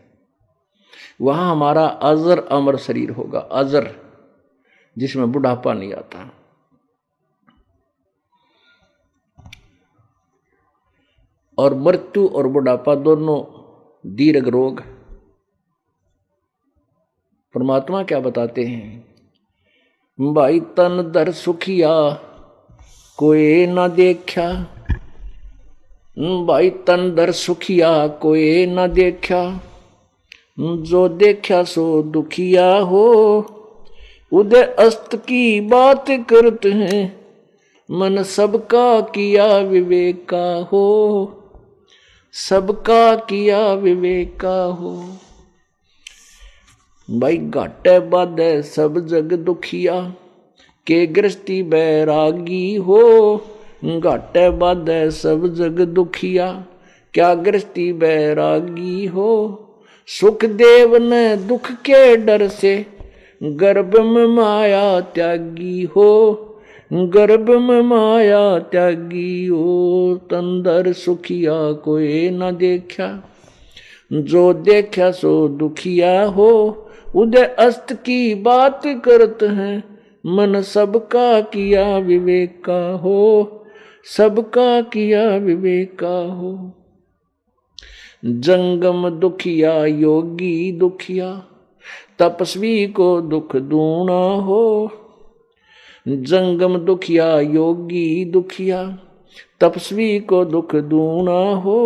वहां हमारा अजर अमर शरीर होगा, अजर, जिसमें बुढ़ापा नहीं आता। और मृत्यु और बुढ़ापा दोनों दीर्घ रोग। परमात्मा क्या बताते हैं? भाई तन दर सुखिया कोई ना देखा, भाई तन दर सुखिया कोई ना देखा, जो देखा सो दुखिया हो। उदय अस्त की बात करते हैं, मन सबका किया विवेका हो, सबका किया विवेका हो। भाई घाटे बाधे सब जग दुखिया, के गृहस्थी बैरागी हो। घाटे बाधे सब जग दुखिया, क्या गृहस्थी बैरागी हो। सुखदेव ने दुख के डर से, गर्भ में माया त्यागी हो। गर्भ में माया त्यागी हो, तंदर सुखिया कोई न देखा। जो देखा सो दुखिया हो, उदय अस्त की बात करते हैं, मन सबका किया विवेक का हो, सबका किया विवेक का हो। जंगम दुखिया योगी दुखिया, तपस्वी को दुख दूना हो। जंगम दुखिया योगी दुखिया, तपस्वी को दुख दूना हो।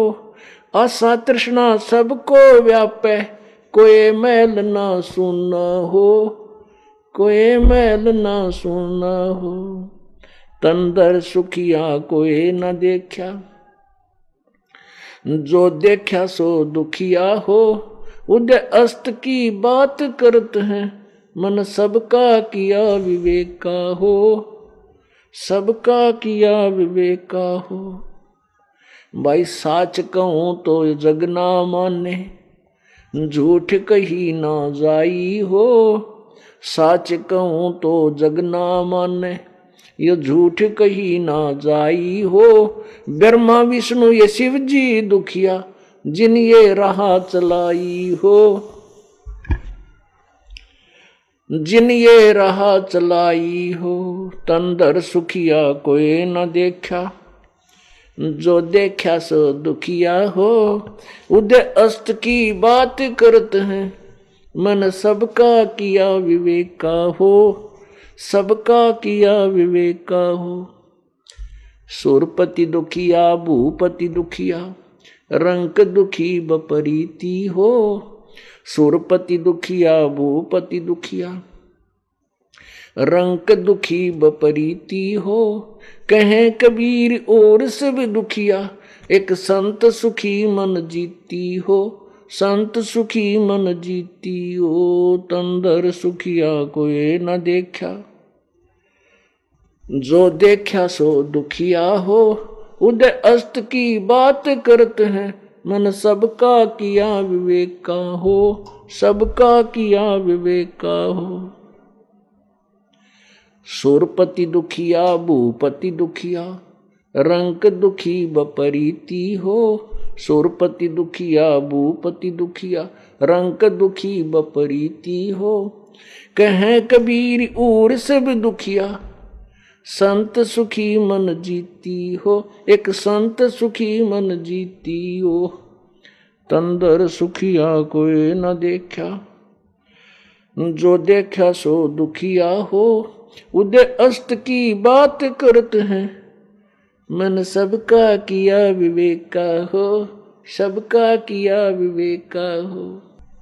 आशा तृष्णा सबको व्यापे, कोई मैल ना सुना हो, कोई मैल ना सुना हो। तंदर सुखिया कोई न देखा, जो देखा सो दुखिया हो। उदय अस्त की बात करते हैं, मन सबका किया विवेक का हो, सबका किया विवेक का हो। भाई साच कहूं तो जग ना माने, झूठ कही ना जाई हो। साच कहूं तो जग ना माने, ये झूठ कही ना जाई हो। ब्रह्मा विष्णु ये शिव जी दुखिया, जिन ये राह चलाई हो, जिन ये राह चलाई हो। तंदर सुखिया कोई न देखा, जो देखा सो दुखिया हो। उदय अस्त की बात करते हैं, मन सबका किया विवेक का हो, सबका किया विवेक का हो। सुरपति दुखिया भूपति दुखिया, रंक दुखी बपरीति हो। सुरपति दुखिया भूपति दुखिया, रंक दुखी बपरीति हो। कहें कबीर और सब दुखिया, एक संत सुखी मन जीती हो, संत सुखी मन जीती हो। तंदर सुखिया कोई न देखा, जो देखा सो दुखिया हो। उदय अस्त की बात करते हैं, मन सबका किया विवेक का हो, सबका किया विवेक का हो। सुरपति दुखिया भूपति दुखिया, रंक दुखी बपरीति हो। सुरपति दुखिया भूपति दुखिया, रंक दुखी बपरीति हो। कहें कबीर और सब दुखिया, संत सुखी मन जीती हो, एक संत सुखी मन जीती हो। तंदर सुखिया कोई न देखा, जो देखा सो दुखिया हो। उदय अस्त की बात करते हैं, मन सबका किया विवेक का हो, सबका किया विवेक का हो।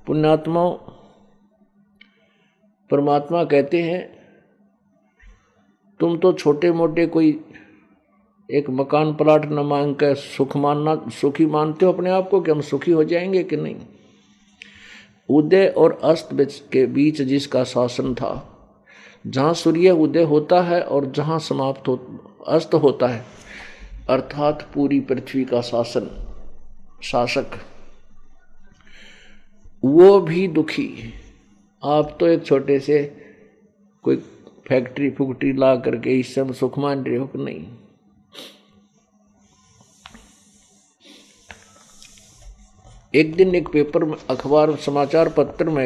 पुण्यात्माओं, परमात्मा कहते हैं तुम तो छोटे मोटे कोई एक मकान प्लाट न मांग कर सुखी मानते हो अपने आप को कि हम सुखी हो जाएंगे कि नहीं। उदय और अस्त के बीच जिसका शासन था, जहाँ सूर्य उदय होता है और जहाँ अस्त होता है, अर्थात पूरी पृथ्वी का शासक, वो भी दुखी। आप तो एक छोटे से कोई फैक्ट्री ला करके इस सब सुख मान रहे हो कि नहीं। एक दिन एक पेपर में, अखबार समाचार पत्र में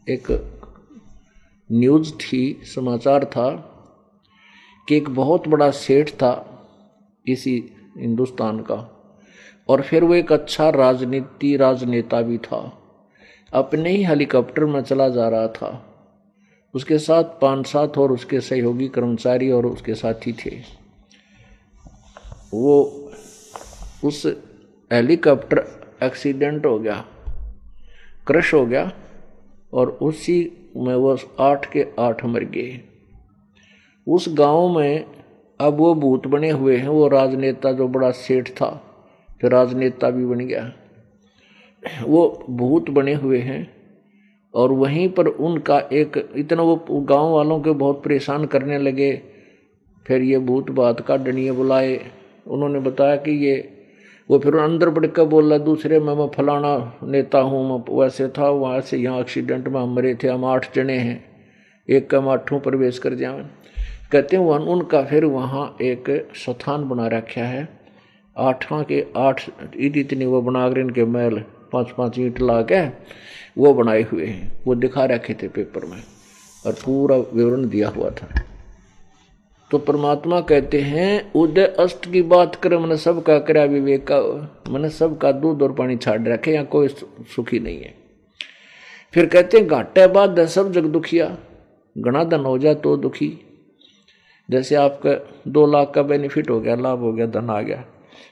एक न्यूज थी, समाचार था कि एक बहुत बड़ा सेठ था इसी हिंदुस्तान का, और फिर वो एक अच्छा राजनेता भी था। अपने ही हेलीकॉप्टर में चला जा रहा था, उसके साथ 5-7 और उसके सहयोगी कर्मचारी और उसके साथी थे। वो उस हेलीकॉप्टर एक्सीडेंट हो गया, क्रश हो गया, और उसी में वो 8 के 8 मर गए। उस गांव में अब वो भूत बने हुए हैं। वो राजनेता जो बड़ा सेठ था, फिर राजनेता भी बन गया, वो भूत बने हुए हैं। और वहीं पर उनका एक इतना, वो गांव वालों के बहुत परेशान करने लगे। फिर ये भूत बात का डनिए बुलाए, उन्होंने बताया कि ये, वो फिर अंदर बढ़ कर बोला दूसरे में, मैं फलाना नेता हूँ, मैं वैसे था, वहाँ से यहाँ एक्सीडेंट में हम मरे थे, हम 8 जने हैं। एक का आठों प्रवेश कर जाए। कहते हैं उनका फिर वहाँ एक स्थान बना रखा है, 8 के 8 इतनी वो बनाकर इनके महल 5-5 ईंट ला के वो बनाए हुए हैं, वो दिखा रखे थे पेपर में और पूरा विवरण दिया हुआ था। तो परमात्मा कहते हैं उदय अस्त की बात कर मैंने सबका करा विवेक का, मैंने सबका दूध और पानी छाड़ रखे, यहाँ कोई सुखी नहीं है। फिर कहते हैं घाटे बाद सब जग दुखिया, घना धन हो जाए तो दुखी। जैसे आपका 2 लाख का बेनिफिट हो गया, लाभ हो गया, धन आ गया,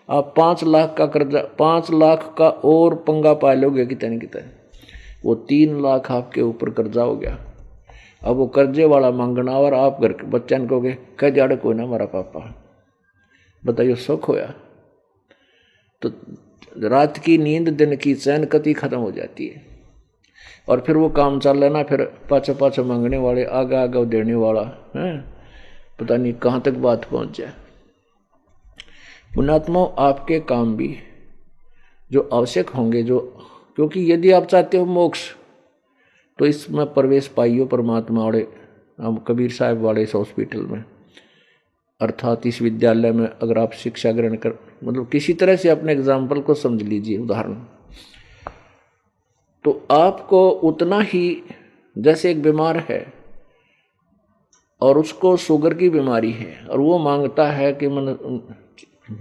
आप 5 लाख का कर्जा, 5 लाख का और पंगा पा लोगे कितने कितने, वो 3 लाख आपके ऊपर कर्जा हो गया। अब वो कर्जे वाला मांगना और आप घर के बच्चन कहोगे कह जाड़े कोई ना हमारा पापा, बताइए सुख होया। तो रात की नींद दिन की चैन कति खत्म हो जाती है। और फिर वो काम चल लेना, फिर पाछे पाछे मांगने वाले, आगे आगे देने वाला है, पता नहीं कहाँ तक बात पहुँच जाए। पुण्यात्मा आपके काम भी जो आवश्यक होंगे, जो क्योंकि यदि आप चाहते हो मोक्ष तो इसमें प्रवेश पाइयो परमात्मा वाले हम कबीर साहब वाले इस हॉस्पिटल में, अर्थात इस विद्यालय में अगर आप शिक्षा ग्रहण कर, मतलब किसी तरह से अपने एग्जाम्पल को समझ लीजिए, उदाहरण, तो आपको उतना ही, जैसे एक बीमार है और उसको शुगर की बीमारी है और वो मांगता है कि मैं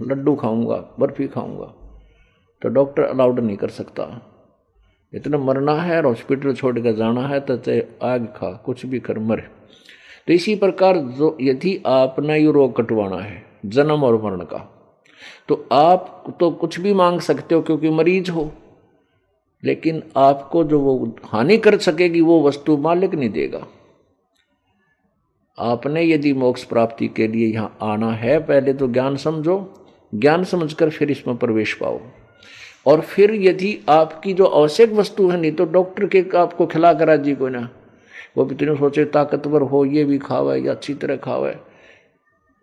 लड्डू खाऊंगा, बर्फी खाऊंगा, तो डॉक्टर अलाउड नहीं कर सकता। इतना मरना है और हॉस्पिटल छोड़ कर जाना है तो चाहे आग खा, कुछ भी कर मरे। तो इसी प्रकार जो यदि आपने ये रोग कटवाना है जन्म और मरण का, तो आप तो कुछ भी मांग सकते हो क्योंकि मरीज हो, लेकिन आपको जो वो हानि कर सकेगी वो वस्तु मालिक नहीं देगा। आपने यदि मोक्ष प्राप्ति के लिए यहाँ आना है, पहले तो ज्ञान समझो, ज्ञान समझकर फिर इसमें प्रवेश पाओ। और फिर यदि आपकी जो आवश्यक वस्तु है, नहीं तो डॉक्टर के आपको खिला करा जी कोई ना, वो भी तीनों सोचे ताकतवर हो, ये भी खावे या अच्छी तरह खावे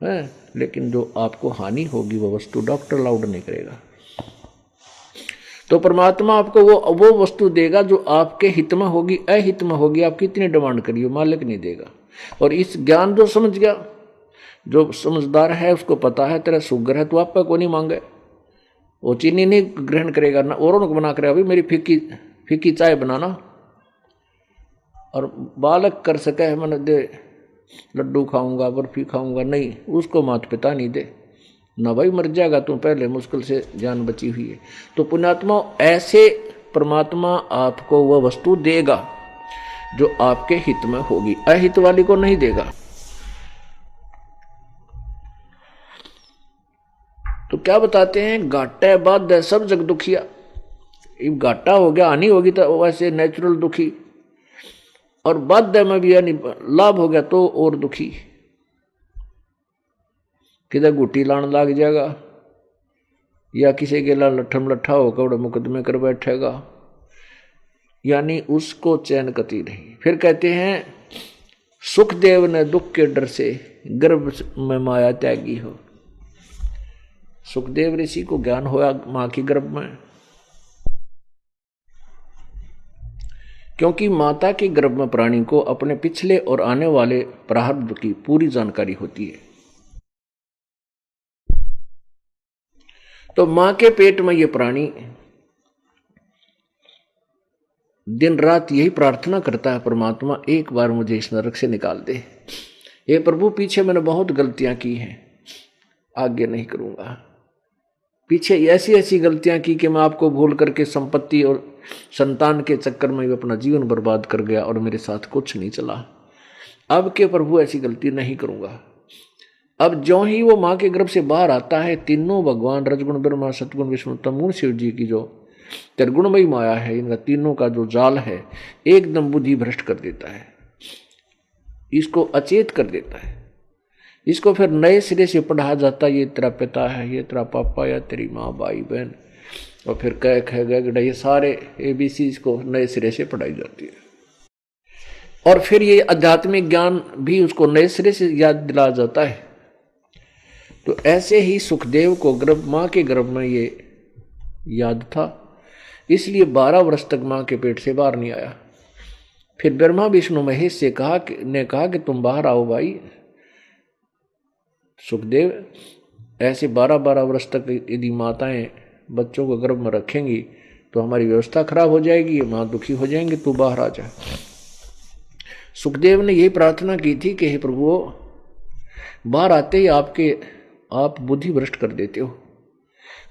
है, लेकिन जो आपको हानि होगी वो वस्तु डॉक्टर अलाउड नहीं करेगा। तो परमात्मा आपको वो वस्तु देगा जो आपके हित में होगी, अहित में होगी, आप कितनी डिमांड करिए मालिक नहीं देगा। और इस ज्ञान जो समझ गया, जो समझदार है उसको पता है तेरा शुगर है तो आप पे को नहीं मांगे, वो चीनी नहीं ग्रहण करेगा ना, औरों को बना करेगा भाई मेरी फीकी चाय बनाना, और बालक कर सके है मैंने दे लड्डू खाऊंगा बर्फी खाऊंगा, नहीं, उसको माता पिता नहीं दे ना, भाई मर जाएगा तू, पहले मुश्किल से जान बची हुई है। तो पुण्यात्मा ऐसे परमात्मा आपको वह वस्तु देगा जो आपके हित में होगी, अहित वाली को नहीं देगा। तो क्या बताते हैं, घाटा बाद सब जग दुखिया, घाटा हो गया, हानि होगी तो वैसे नेचुरल दुखी, और बाद में भी यानी लाभ हो गया तो और दुखी, किधर गुटी लाने लग जाएगा या किसी के ला लट्ठम लट्ठा होकर बड़े मुकदमे कर बैठेगा, यानी उसको चैन कती नहीं। फिर कहते हैं सुखदेव ने दुख के डर से गर्भ में माया त्यागी हो। सुखदेव ऋषि को ज्ञान होया मां की गर्भ में, क्योंकि माता के गर्भ में प्राणी को अपने पिछले और आने वाले प्रारब्ध की पूरी जानकारी होती है। तो मां के पेट में ये प्राणी दिन रात यही प्रार्थना करता है, परमात्मा एक बार मुझे इस नरक से निकाल दे। ये प्रभु पीछे मैंने बहुत गलतियां की हैं, आगे नहीं करूंगा। पीछे ऐसी ऐसी गलतियां की कि मैं आपको भूल करके संपत्ति और संतान के चक्कर में अपना जीवन बर्बाद कर गया और मेरे साथ कुछ नहीं चला। अब के प्रभु ऐसी गलती नहीं करूंगा। अब ज्यों ही वो मां के गर्भ से बाहर आता है, तीनों भगवान रजगुण ब्रह्मा सतगुण विष्णु तमगुण शिव जी की जो त्रिगुणमयी माया है, इनका तीनों का जो जाल है एकदम बुद्धि भ्रष्ट कर देता है, इसको अचेत कर देता है। इसको फिर नए सिरे से पढ़ाया जाता है, ये तेरा पिता है, ये तेरा पापा या तेरी माँ भाई बहन, और फिर कह ख ग ये सारे ABC इसको नए सिरे से पढ़ाई जाती है। और फिर ये आध्यात्मिक ज्ञान भी उसको नए सिरे से याद दिलाया जाता है। तो ऐसे ही सुखदेव को माँ के गर्भ में ये याद था, इसलिए 12 वर्ष तक माँ के पेट से बाहर नहीं आया। फिर ब्रह्मा विष्णु महेश से कहा कि तुम बाहर आओ भाई। सुखदेव, ऐसे 12-12 वर्ष तक यदि माताएं बच्चों को गर्भ में रखेंगी तो हमारी व्यवस्था खराब हो जाएगी, मां दुखी हो जाएंगे, तू बाहर आ जा। सुखदेव ने यही प्रार्थना की थी कि हे प्रभु, बाहर आते ही आप बुद्धि भ्रष्ट कर देते हो।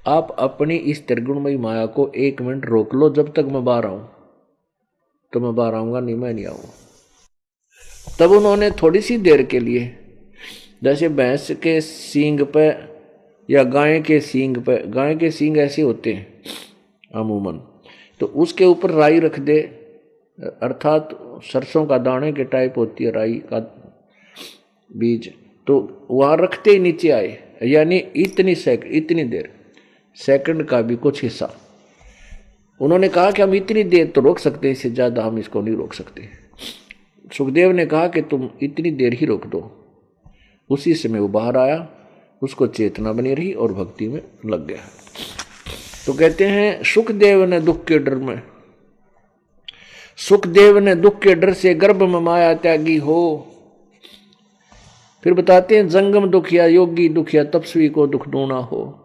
आप अपनी इस त्रिगुणमयी माया को 1 मिनट रोक लो, जब तक मैं बाहर आऊं तो मैं बाहर आऊंगा, नहीं मैं नहीं आऊंगा। तब उन्होंने थोड़ी सी देर के लिए, जैसे भैंस के सींग पे या गाय के सींग ऐसे होते हैं अमूमन, तो उसके ऊपर राई रख दे, अर्थात सरसों का दाने के टाइप होती है राई का बीज, तो वहां रखते ही नीचे आए, यानी इतनी देर, सेकंड का भी कुछ हिस्सा। उन्होंने कहा कि हम इतनी देर तो रोक सकते हैं, इससे ज्यादा हम इसको नहीं रोक सकते। सुखदेव ने कहा कि तुम इतनी देर ही रोक दो। उसी समय वो बाहर आया, उसको चेतना बनी रही और भक्ति में लग गया। तो कहते हैं सुखदेव ने दुख के डर से गर्भ में माया त्यागी हो। फिर बताते हैं जंगम दुखिया योगी दुखिया तपस्वी को दुख दूना हो।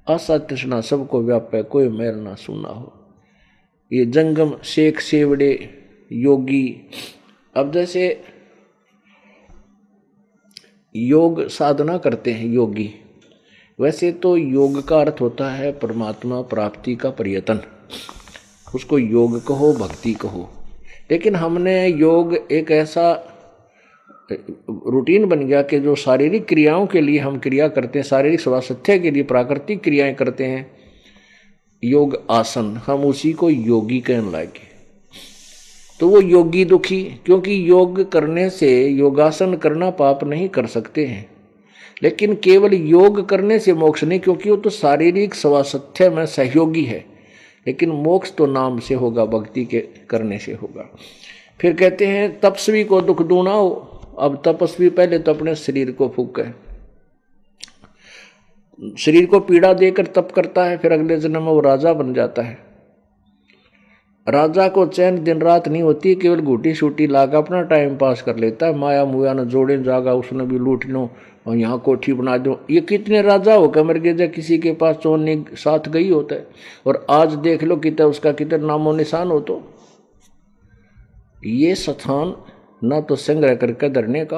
आशा तृष्णा सबको व्यापे कोई मैल ना सुना हो। ये जंगम शेख सेवड़े योगी, अब जैसे योग साधना करते हैं योगी, वैसे तो योग का अर्थ होता है परमात्मा प्राप्ति का प्रयत्न, उसको योग कहो भक्ति कहो। लेकिन हमने योग एक ऐसा रूटीन बन गया कि जो शारीरिक क्रियाओं के लिए हम क्रिया करते हैं, शारीरिक स्वास्थ्य के लिए प्राकृतिक क्रियाएं करते हैं, योग आसन, हम उसी को योगी कहने लगे। तो वो योगी दुखी, क्योंकि योग करने से योगासन करना पाप नहीं कर सकते हैं, लेकिन केवल योग करने से मोक्ष नहीं, क्योंकि वो तो शारीरिक स्वास्थ्य में सहयोगी है, लेकिन मोक्ष तो नाम से होगा, भक्ति के करने से होगा। फिर कहते हैं तपस्वी को दुख दूना हो। अब तपस्वी पहले तो अपने शरीर को फूके, शरीर को पीड़ा देकर तप करता है, फिर अगले जन्म में वो राजा बन जाता है। राजा को चैन दिन रात नहीं होती, केवल घूटी शूटी लाकर अपना टाइम पास कर लेता है। माया मुया न जोड़े जागा, उसने भी लूट लो और यहाँ कोठी बना दो। ये कितने राजा हो कमर के जब किसी के पास चोरने साथ गई होता है, और आज देख लो कितना उसका कितना नामो निशान हो। तो ये स्थान ना तो संग्रह करके धरने का,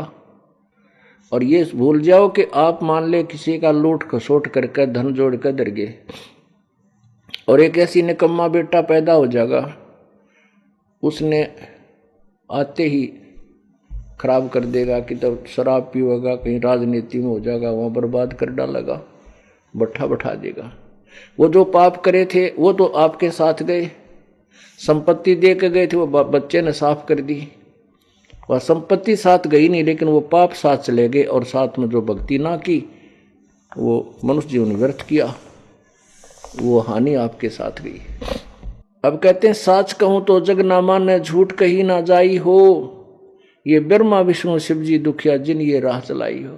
और ये भूल जाओ कि आप मान ले किसी का लूट खसोट करके धन जोड़ कर धर गए, और एक ऐसी निकम्मा बेटा पैदा हो जाएगा, उसने आते ही खराब कर देगा कि तब शराब पीएगा, कहीं राजनीति में हो जाएगा, वहां बर्बाद कर डालेगा, बैठा देगा। वो जो पाप करे थे वो तो आपके साथ गए, संपत्ति दे के गए थे, वो बच्चे ने साफ कर दी। वह संपत्ति साथ गई नहीं, लेकिन वो पाप साथ चले गए, और साथ में जो भक्ति ना की वो मनुष्य जीवन व्यर्थ किया, वो हानि आपके साथ गई। अब कहते हैं साच कहूं तो जग ना माने, झूठ कही ना जाई हो। ये ब्रह्मा विष्णु शिव जी दुखिया जिन ये राह चलाई हो।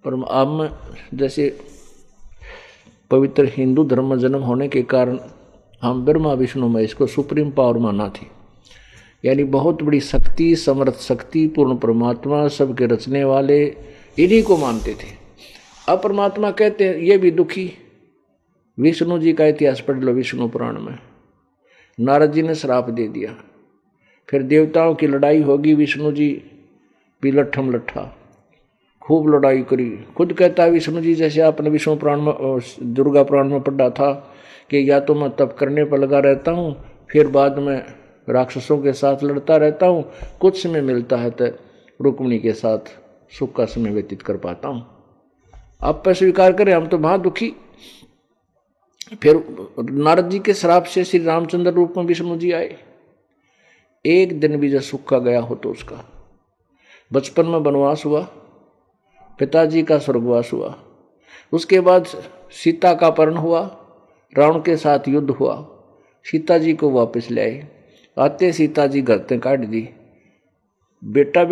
पर आप में जैसे पवित्र हिंदू धर्म में जन्म होने के कारण हम ब्रह्मा विष्णु में इसको सुप्रीम पावर माना थी, यानी बहुत बड़ी शक्ति, समर्थ शक्ति, पूर्ण परमात्मा, सबके रचने वाले, इन्हीं को मानते थे। अब परमात्मा कहते हैं ये भी दुखी। विष्णु जी का इतिहास पढ़ लो विष्णु पुराण में। नारद जी ने श्राप दे दिया, फिर देवताओं की लड़ाई होगी, विष्णु जी भी लट्ठम लट्ठा, खूब लड़ाई करी। खुद कहता है विष्णु जी, जैसे आपने विष्णु पुराण में, दुर्गा पुराण में पढ़ा था कि या तो मैं तप करने पर लगा रहता हूँ, फिर बाद में राक्षसों के साथ लड़ता रहता हूँ, कुछ समय मिलता है तो रुक्मिणी के साथ सुख का समय व्यतीत कर पाता हूँ। आप पर स्वीकार करें, हम तो बहुत दुखी। फिर नारद जी के श्राप से श्री रामचंद्र रूप में विष्णु जी आए। एक दिन भी जब सुख का गया हो तो उसका बचपन में वनवास हुआ, पिताजी का स्वर्गवास हुआ, उसके बाद सीता का अपहरण हुआ, रावण के साथ युद्ध हुआ, सीता जी को वापस ले आए। आते सीता जी घर से काट दी। बेटा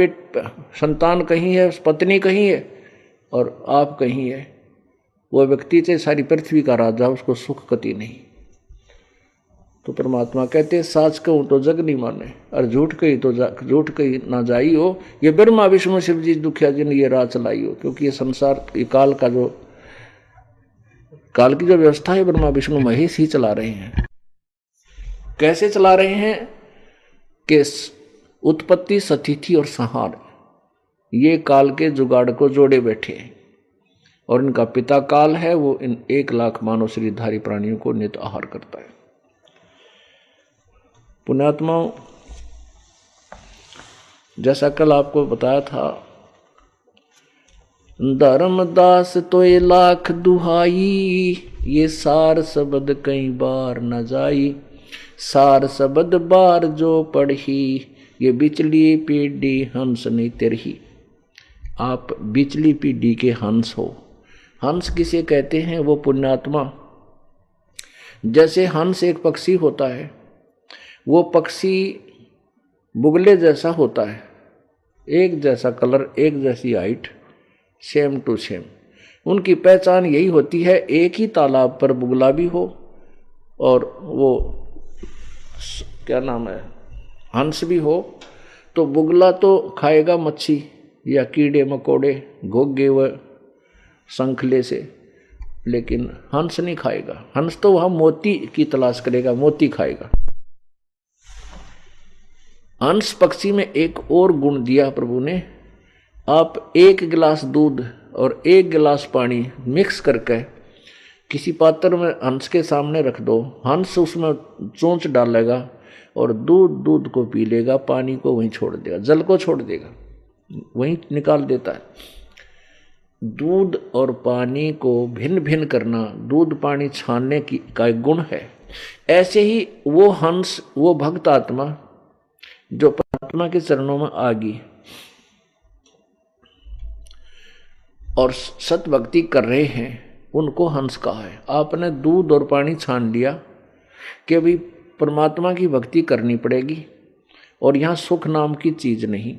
संतान कहीं है, पत्नी कहीं है, और आप कहीं है। वो व्यक्ति से सारी पृथ्वी का राजा, उसको सुख कति नहीं। तो परमात्मा कहते हैं साच कहूँ तो जग नहीं माने और झूठ कही तो झूठ कही ना जाई हो। ये ब्रह्मा विष्णु शिव जी दुखिया जिन ये राह चलाई हो, क्योंकि ये संसार ये काल की जो व्यवस्था है ब्रह्मा विष्णु महेश ही चला रहे हैं। कैसे चला रहे हैं कि उत्पत्ति सतिथि और संहार ये काल के जुगाड़ को जोड़े बैठे हैं और इनका पिता काल है, वो इन 1 लाख मानव शरीरधारी प्राणियों को नित आहार करता है। पुण्यात्माओं, जैसा कल आपको बताया था, धर्मदास तो 1 लाख दुहाई, ये सार शब्द कई बार न जाई, सार शब्द बार जो पढ़ी, ये बिचली पीढ़ी हंस नहीं तेरही। आप बिचली पीढ़ी के हंस हो। हंस किसे कहते हैं? वो पुण्यात्मा, जैसे हंस एक पक्षी होता है, वो पक्षी बुगले जैसा होता है, एक जैसा कलर, एक जैसी हाइट, सेम टू सेम। उनकी पहचान यही होती है, एक ही तालाब पर बुगला भी हो और वो क्या नाम है हंस भी हो, तो बुगला तो खाएगा मच्छी या कीड़े मकोड़े, घोगे व शंखले से, लेकिन हंस नहीं खाएगा। हंस तो वह मोती की तलाश करेगा, मोती खाएगा। हंस पक्षी में एक और गुण दिया प्रभु ने, आप 1 गिलास दूध और 1 गिलास पानी मिक्स करके किसी पात्र में हंस के सामने रख दो, हंस उसमें चोंच डालेगा और दूध को पी लेगा, पानी को वहीं छोड़ देगा, जल को छोड़ देगा, वहीं निकाल देता है। दूध और पानी को भिन्न भिन्न करना दूध पानी छानने का एक गुण है। ऐसे ही वो हंस, वो भक्त आत्मा जो परमात्मा के चरणों में आ गई और सत भक्ति कर रहे हैं, उनको हंस कहा है। आपने दूध और पानी छान लिया कि भाई परमात्मा की भक्ति करनी पड़ेगी और यहाँ सुख नाम की चीज नहीं।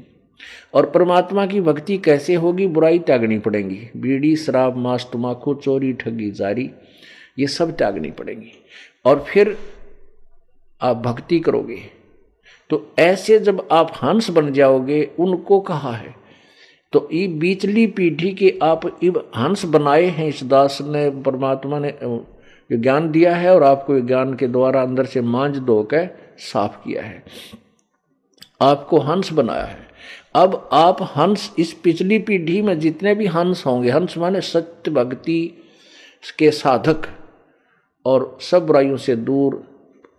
और परमात्मा की भक्ति कैसे होगी? बुराई त्यागनी पड़ेगी, बीड़ी शराब मांस तम्बाकू चोरी ठगी जारी ये सब त्यागनी पड़ेगी और फिर आप भक्ति करोगे। तो ऐसे जब आप हंस बन जाओगे, उनको कहा है। तो ये बीचली पीढ़ी के आप इब हंस बनाए हैं, इस दास ने, परमात्मा ने ये ज्ञान दिया है और आपको ज्ञान के द्वारा अंदर से मांझ धो के साफ किया है, आपको हंस बनाया है। अब आप हंस, इस पिछली पीढ़ी में जितने भी हंस होंगे, हंस माने सत्य भक्ति के साधक और सब बुराइयों से दूर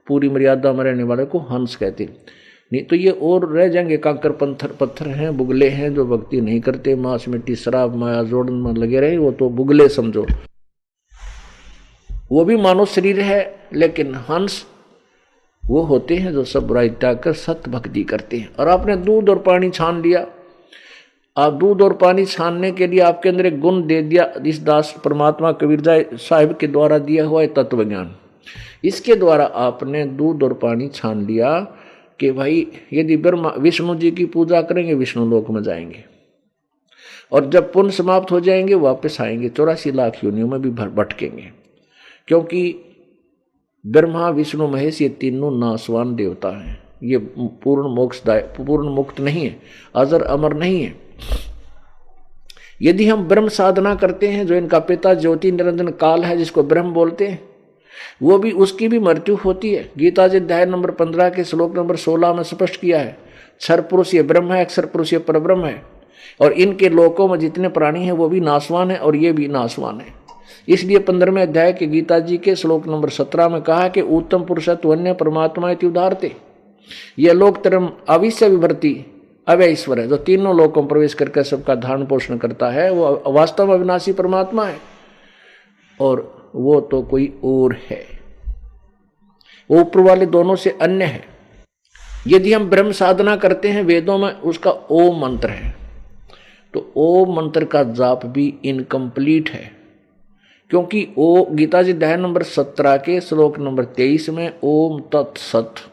पूरी मर्यादा में रहने वाले को हंस कहते। नहीं तो ये और रह जाएंगे कांकर पत्थर हैं, बुगले हैं जो भक्ति नहीं करते, मांस मिट्टी शराब माया जोड़न में लगे रहे, वो तो बुगले समझो। वो भी मानव शरीर है, लेकिन हंस वो होते हैं जो सब बुराई त्याग कर सत्य भक्ति करते हैं। और आपने दूध और पानी छान लिया। आप दूध और पानी छानने के लिए आपके अंदर एक गुण दे दिया, इस दास परमात्मा कबीरदास साहिब के द्वारा दिया हुआ है तत्व ज्ञान। इसके द्वारा आपने दूध और पानी छान लिया कि भाई यदि ब्रह्मा विष्णु जी की पूजा करेंगे विष्णु लोक में जाएंगे, और जब पुण्य समाप्त हो जाएंगे वापस आएंगे, 84 लाख योनियों में भी भटकेंगे, क्योंकि ब्रह्मा विष्णु महेश ये तीनों नासवान देवता हैं। ये पूर्ण मोक्षदाय, पूर्ण मुक्त नहीं है, अजर अमर नहीं है। यदि हम ब्रह्म साधना करते हैं, जो इनका पिता ज्योति निरंजन काल है जिसको ब्रह्म बोलते हैं, वो भी, उसकी भी मृत्यु होती है। गीता जी अध्याय नंबर 15 के श्लोक नंबर 16 में स्पष्ट किया है, क्षर पुरुष ये ब्रह्म है, अक्षर पुरुष ये परब्रह्म है, और इनके लोकों में जितने प्राणी हैं वो भी नासवान है और ये भी नासवान है। इसलिए 15वें अध्याय के गीता जी के श्लोक नंबर 17 में कहा कि उत्तम पुरुषत्व अन्य परमात्मा इति उदाहरते, यह लोक तरम अविश्य विभर्ति अव्यय ईश्वर है, जो तीनों लोकों में प्रवेश करके सबका धारण पोषण करता है, वो वास्तव में अविनाशी परमात्मा है और वो तो कोई और है, वो ऊपर वाले दोनों से अन्य है। यदि हम ब्रह्म साधना करते हैं, वेदों में उसका ओम मंत्र है, तो ओम मंत्र का जाप भी इनकम्प्लीट है, क्योंकि ओ गीता जी अध्याय नंबर 17 के श्लोक नंबर 23 में ओम तत्सत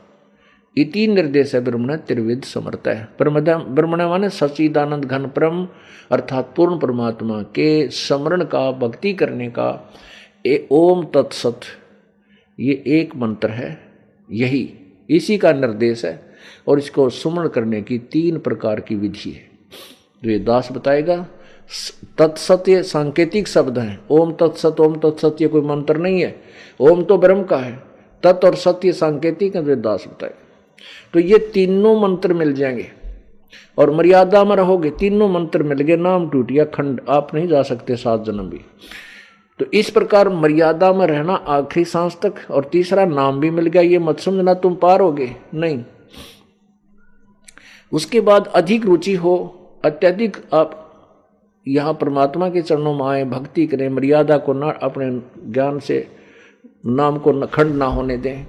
इति निर्देश ब्रह्मण त्रिविध समर्थ है। ब्रह्मण माने सच्चिदानंद घन ब्रह्म अर्थात पूर्ण परमात्मा के स्मरण का, भक्ति करने का ओम तत्सत, ये एक मंत्र है। यही इसी का निर्देश है। और इसको सुमरण करने की 3 प्रकार की विधि है जो ये दास बताएगा। तत्सत ये सांकेतिक शब्द हैं। ओम तत्सत ये कोई मंत्र नहीं है, ओम तो ब्रह्म का है, तत् और सत्य सांकेतिक है जो दास बताएगा। तो ये तीनों मंत्र मिल जाएंगे और मर्यादा में रहोगे, तीनों मंत्र मिल गए, नाम टूट गया, खंड, आप नहीं जा सकते 7 जन्म भी। तो इस प्रकार मर्यादा में रहना आखिरी सांस तक, और तीसरा नाम भी मिल गया, ये मत समझना तुम पार होगे, नहीं। उसके बाद अधिक रुचि हो, अत्यधिक आप यहाँ परमात्मा के चरणों में आए, भक्ति करें, मर्यादा को ना अपने ज्ञान से नाम को खंड ना होने दें,